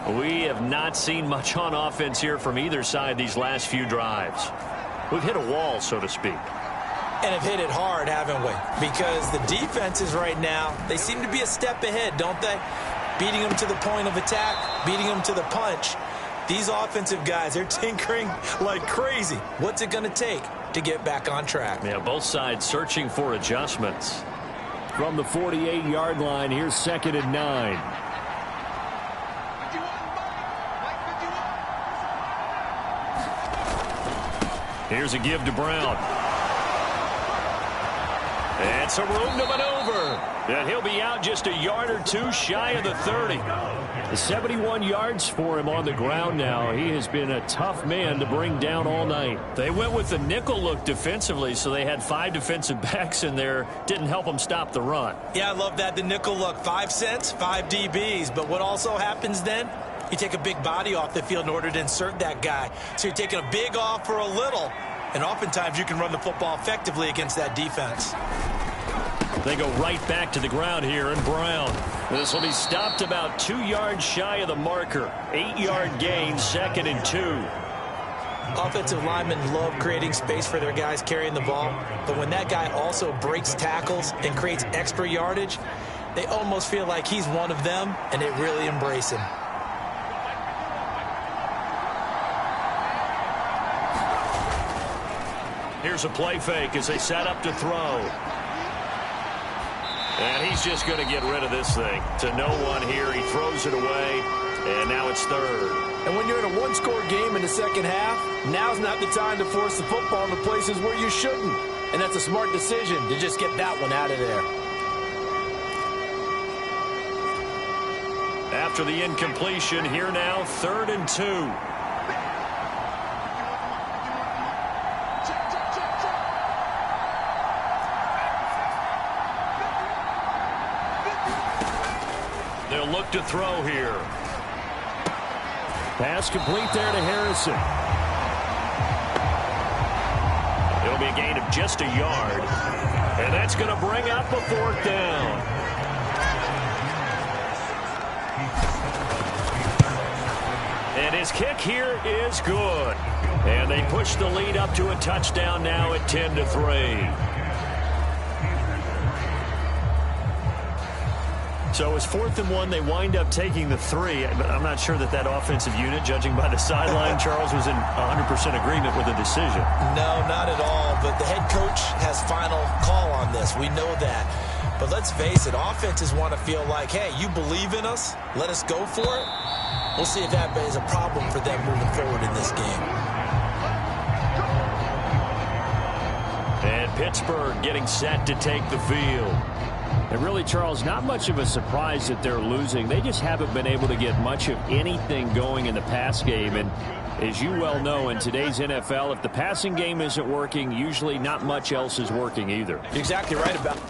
We have not seen much on offense here from either side these last few drives. We've hit a wall, so to speak. And have hit it hard, haven't we? Because the defenses right now, they seem to be a step ahead, don't they? Beating them to the point of attack, beating them to the punch. These offensive guys, they're tinkering like crazy. What's it going to take to get back on track? Yeah, both sides searching for adjustments. From the 48-yard line, here's 2nd and 9. Here's a give to Brown. And some room to maneuver. And he'll be out just a yard or two shy of the 30. 71 yards for him on the ground now. He has been a tough man to bring down all night. They went with the nickel look defensively, so they had 5 defensive backs in there. Didn't help them stop the run. Yeah, I love that, the nickel look. 5 cents, 5 DBs. But what also happens then? You take a big body off the field in order to insert that guy. So you're taking a big off for a little. And oftentimes you can run the football effectively against that defense. They go right back to the ground here, and Brown. This will be stopped about 2 yards shy of the marker. 8-yard gain, 2nd and 2. Offensive linemen love creating space for their guys carrying the ball. But when that guy also breaks tackles and creates extra yardage, they almost feel like he's one of them, and they really embrace him. Here's a play fake as they set up to throw. And he's just going to get rid of this thing. To no one here. He throws it away. And now it's 3rd. And when you're in a one-score game in the second half, now's not the time to force the football into places where you shouldn't. And that's a smart decision to just get that one out of there. After the incompletion, here now, 3rd and 2. They'll look to throw here. Pass complete there to Harrison. It'll be a gain of just a yard. And that's going to bring up a 4th down. And his kick here is good. And they push the lead up to a touchdown now at 10-3. So it's 4th and 1. They wind up taking the 3. But I'm not sure that offensive unit, judging by the sideline, Charles, was in 100% agreement with the decision. No, not at all. But the head coach has final call on this. We know that. But let's face it, offenses want to feel like, hey, you believe in us? Let us go for it. We'll see if that is a problem for them moving forward in this game. And Pittsburgh getting set to take the field. And really, Charles, not much of a surprise that they're losing. They just haven't been able to get much of anything going in the pass game. And as you well know, in today's NFL, if the passing game isn't working, usually not much else is working either. You're exactly right about it.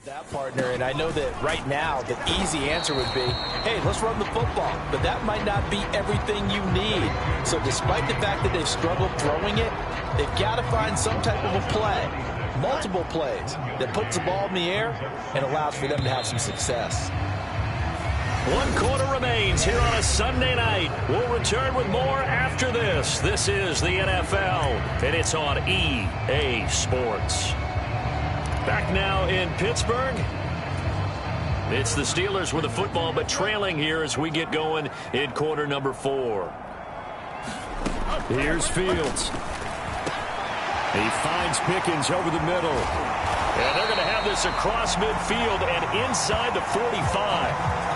That partner, and I know that right now the easy answer would be, hey, let's run the football, but that might not be everything you need. So despite the fact that they've struggled throwing it, they've got to find some type of a play, multiple plays, that puts the ball in the air and allows for them to have some success. 1 quarter remains here on a Sunday night. We'll return with more after this. This is the NFL, and it's on EA Sports. Back now in Pittsburgh. It's the Steelers with the football, but trailing here as we get going in quarter number 4. Here's Fields. He finds Pickens over the middle. And they're going to have this across midfield and inside the 45.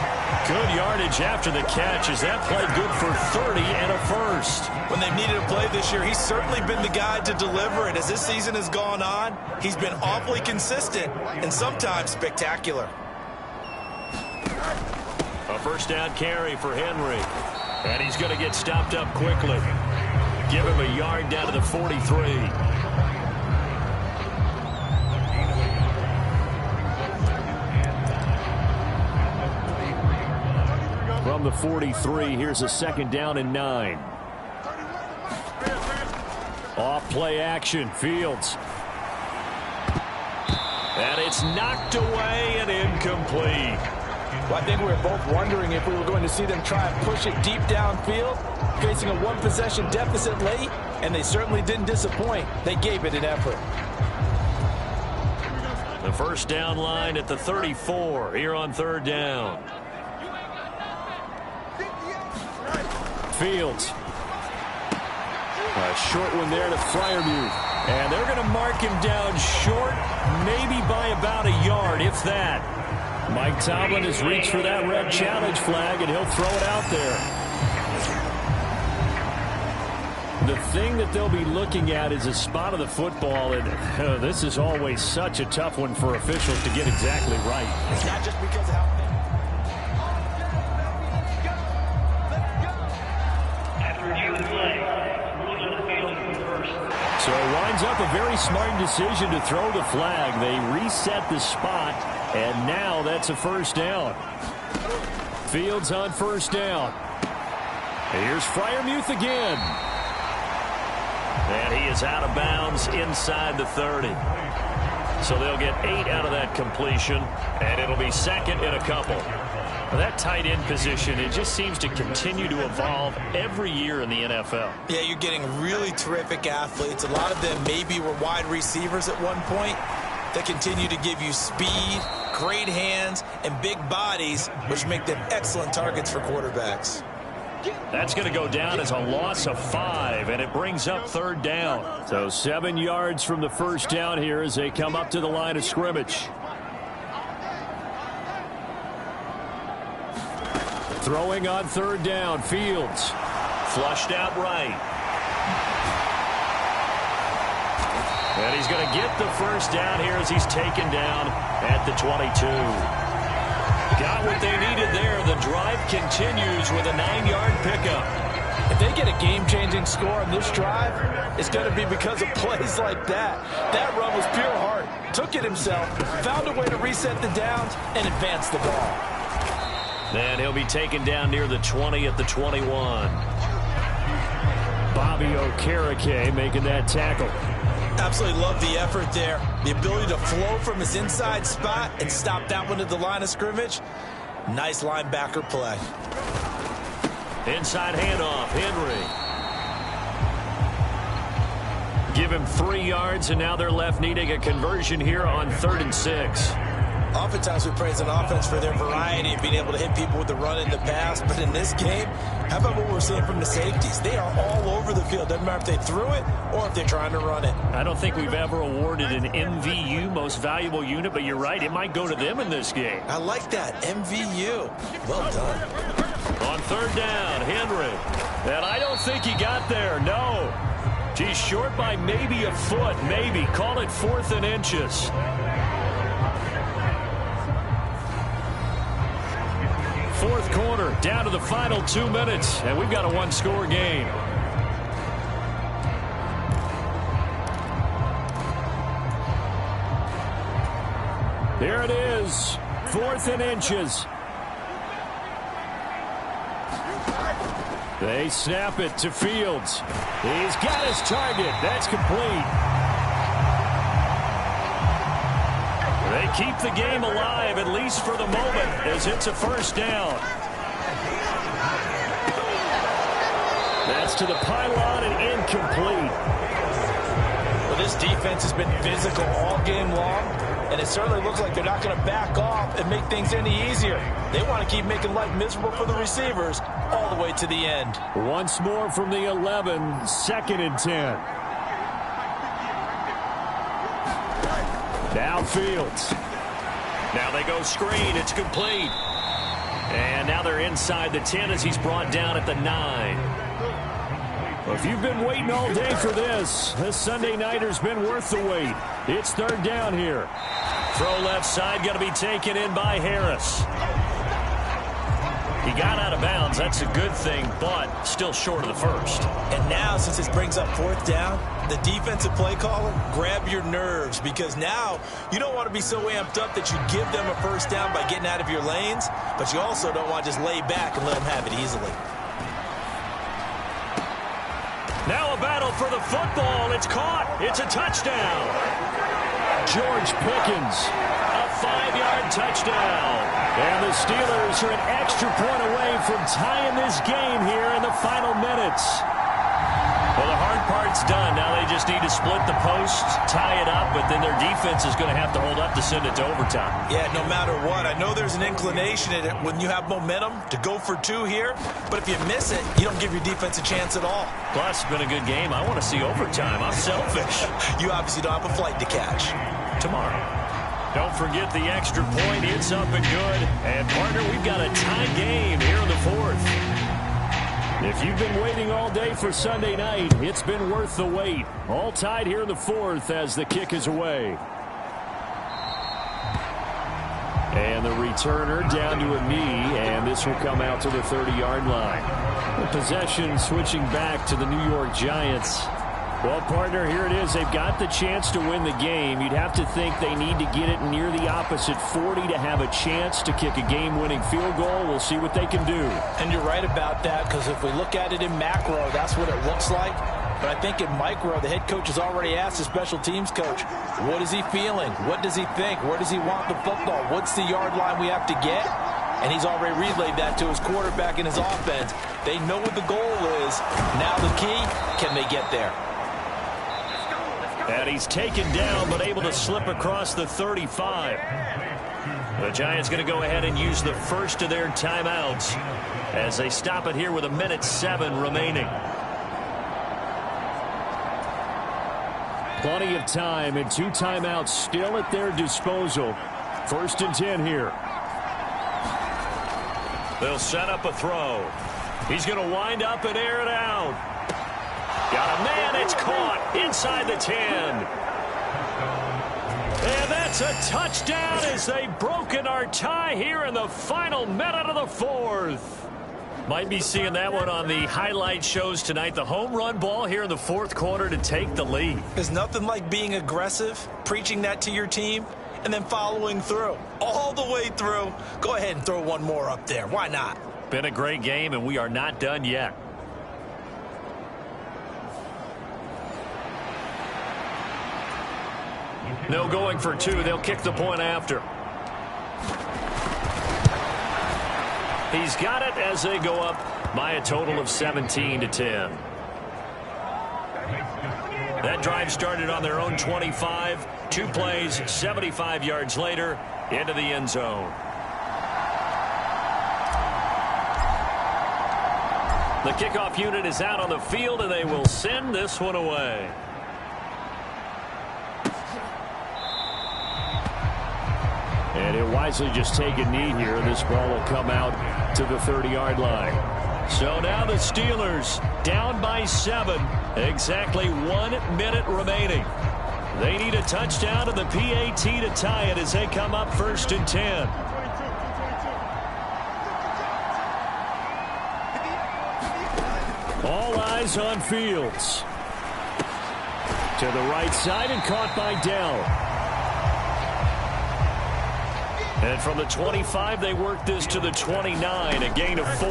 Good yardage after the catch as that played good for 30 and a first. When they've needed a play this year, he's certainly been the guy to deliver it. As this season has gone on, he's been awfully consistent and sometimes spectacular. A first down carry for Henry. And he's going to get stopped up quickly. Give him a yard down to the 43. From the 43, here's a second down and 9. Off play action, Fields. And it's knocked away and incomplete. Well, I think we were both wondering if we were going to see them try and push it deep downfield, facing a one-possession deficit late, and they certainly didn't disappoint. They gave it an effort. The first down line at the 34 here on third down. Fields. A short one there to Freiermuth. And they're going to mark him down short, maybe by about a yard, if that. Mike Tomlin has reached for that red challenge flag, and he'll throw it out there. The thing that they'll be looking at is a spot of the football, and this is always such a tough one for officials to get exactly right. It's not just because of how... So it winds up a very smart decision to throw the flag. They reset the spot, and now that's a first down. Fields on first down. Here's Freiermuth again. And he is out of bounds inside the 30. So they'll get 8 out of that completion, and it'll be second and a couple. Well, that tight end position, it just seems to continue to evolve every year in the NFL. Yeah, you're getting really terrific athletes. A lot of them maybe were wide receivers at one point that continue to give you speed, great hands, and big bodies, which make them excellent targets for quarterbacks. That's going to go down as a loss of 5, and it brings up third down. So 7 yards from the first down here as they come up to the line of scrimmage. Throwing on third down, Fields. Flushed out right. And he's going to get the first down here as he's taken down at the 22. Got what they needed there. The drive continues with a 9-yard pickup. If they get a game-changing score on this drive, it's going to be because of plays like that. That run was pure heart. Took it himself, found a way to reset the downs, and advance the ball. Then he'll be taken down near the 20 at the 21. Bobby Okereke making that tackle. Absolutely love the effort there. The ability to flow from his inside spot and stop that one at the line of scrimmage. Nice linebacker play. Inside handoff, Henry. Give him 3 yards, and now they're left needing a conversion here on 3rd and 6. Oftentimes we praise an offense for their variety of being able to hit people with the run and the pass. But in this game, how about what we're seeing from the safeties? They are all over the field. Doesn't matter if they threw it or if they're trying to run it. I don't think we've ever awarded an MVU, most valuable unit, but you're right. It might go to them in this game. I like that. MVU. Well done. On third down, Henry. And I don't think he got there. No. He's short by maybe a foot. Maybe. Call it 4th and inches. Fourth quarter, down to the final 2 minutes, and we've got a 1-score game. Here it is, 4th and inches. They snap it to Fields. He's got his target. That's complete. They keep the game alive, at least for the moment, as it's a first down. That's to the pylon and incomplete. Well, this defense has been physical all game long, and it certainly looks like they're not going to back off and make things any easier. They want to keep making life miserable for the receivers all the way to the end. Once more from the 11, 2nd and 10. Now Fields. Now they go screen. It's complete. And now they're inside the 10 as he's brought down at the 9. If you've been waiting all day for this Sunday nighter's been worth the wait. It's 3rd down here. Throw left side, going to be taken in by Harris. He got out of bounds. That's a good thing, but still short of the first. And now, since this brings up 4th down, the defensive play caller, grab your nerves, because now you don't want to be so amped up that you give them a first down by getting out of your lanes, but you also don't want to just lay back and let them have it easily. Now a battle for the football. It's caught. It's a touchdown. George Pickens, a 5-yard touchdown. And the Steelers are an extra point away from tying this game here in the final minutes. Well, the hard part's done. Now they just need to split the post, tie it up, but then their defense is going to have to hold up to send it to overtime. Yeah, no matter what. I know there's an inclination in it when you have momentum to go for 2 here, but if you miss it, you don't give your defense a chance at all. Plus, it's been a good game. I want to see overtime. I'm selfish. You obviously don't have a flight to catch. Tomorrow. Don't forget the extra point. It's up and good. And, partner, we've got a tie game here in the 4th. If you've been waiting all day for Sunday night, it's been worth the wait. All tied here in the 4th as the kick is away. And the returner down to a knee, and this will come out to the 30-yard line. The possession switching back to the New York Giants. Well, partner, here it is. They've got the chance to win the game. You'd have to think they need to get it near the opposite 40 to have a chance to kick a game-winning field goal. We'll see what they can do. And you're right about that, because if we look at it in macro, that's what it looks like. But I think in micro, the head coach has already asked the special teams coach, what is he feeling? What does he think? Where does he want the football? What's the yard line we have to get? And he's already relayed that to his quarterback and his offense. They know what the goal is. Now the key, can they get there? And he's taken down, but able to slip across the 35. The Giants going to go ahead and use the first of their timeouts as they stop it here with 1:07 remaining. Plenty of time and 2 timeouts still at their disposal. 1st and 10 here. They'll set up a throw. He's going to wind up and air it out. Got a man. It's caught inside the 10. And that's a touchdown as they've broken our tie here in the final minute of the 4th. Might be seeing that one on the highlight shows tonight. The home run ball here in the 4th quarter to take the lead. There's nothing like being aggressive, preaching that to your team, and then following through. All the way through. Go ahead and throw one more up there. Why not? Been a great game, and we are not done yet. No going for 2. They'll kick the point after. He's got it as they go up by a total of 17-10. That drive started on their own 25. 2 plays, 75 yards later, into the end zone. The kickoff unit is out on the field, and they will send this one away. And he'll wisely just take a knee here. This ball will come out to the 30-yard line. So now the Steelers down by 7. Exactly 1 minute remaining. They need a touchdown and the PAT to tie it as they come up 1st and 10. All eyes on Fields. To the right side and caught by Dell. And from the 25, they work this to the 29, a gain of 4.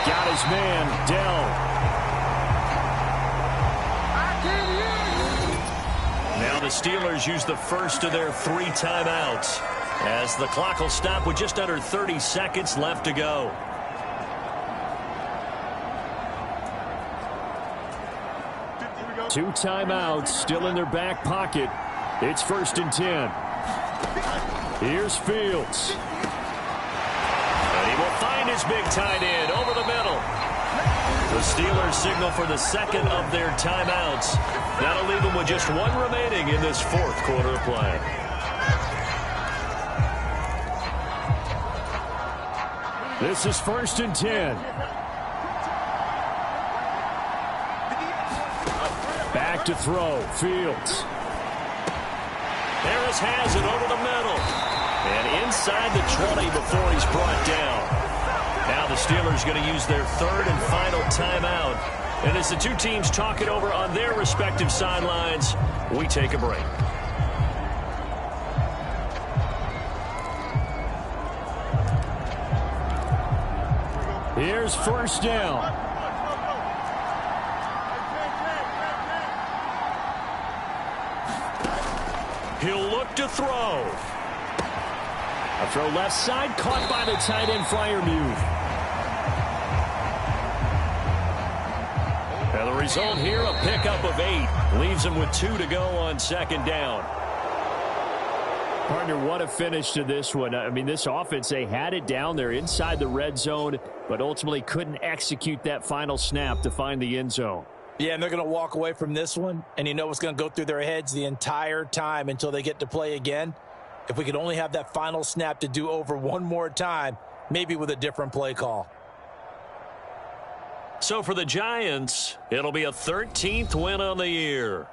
Got his man, Dell. Now the Steelers use the first of their 3 timeouts as the clock will stop with just under 30 seconds left to go. Two timeouts still in their back pocket. It's 1st and 10. Here's Fields. And he will find his big tight end over the middle. The Steelers signal for the second of their timeouts. That'll leave them with just 1 remaining in this 4th quarter of play. This is 1st and 10. Back to throw. Fields. Harris has it over the middle. And inside the 20 before he's brought down. Now the Steelers going to use their 3rd and final timeout. And as the two teams talk it over on their respective sidelines, we take a break. Here's 1st down. He'll look to throw. A throw left side, caught by the tight end Freiermuth. And the result here, a pickup of 8. Leaves him with 2 to go on 2nd down. Partner, what a finish to this one. I mean, this offense, they had it down there inside the red zone, but ultimately couldn't execute that final snap to find the end zone. Yeah, and they're going to walk away from this one, and you know what's going to go through their heads the entire time until they get to play again. If we could only have that final snap to do over one more time, maybe with a different play call. So for the Giants, it'll be a 13th win on the year.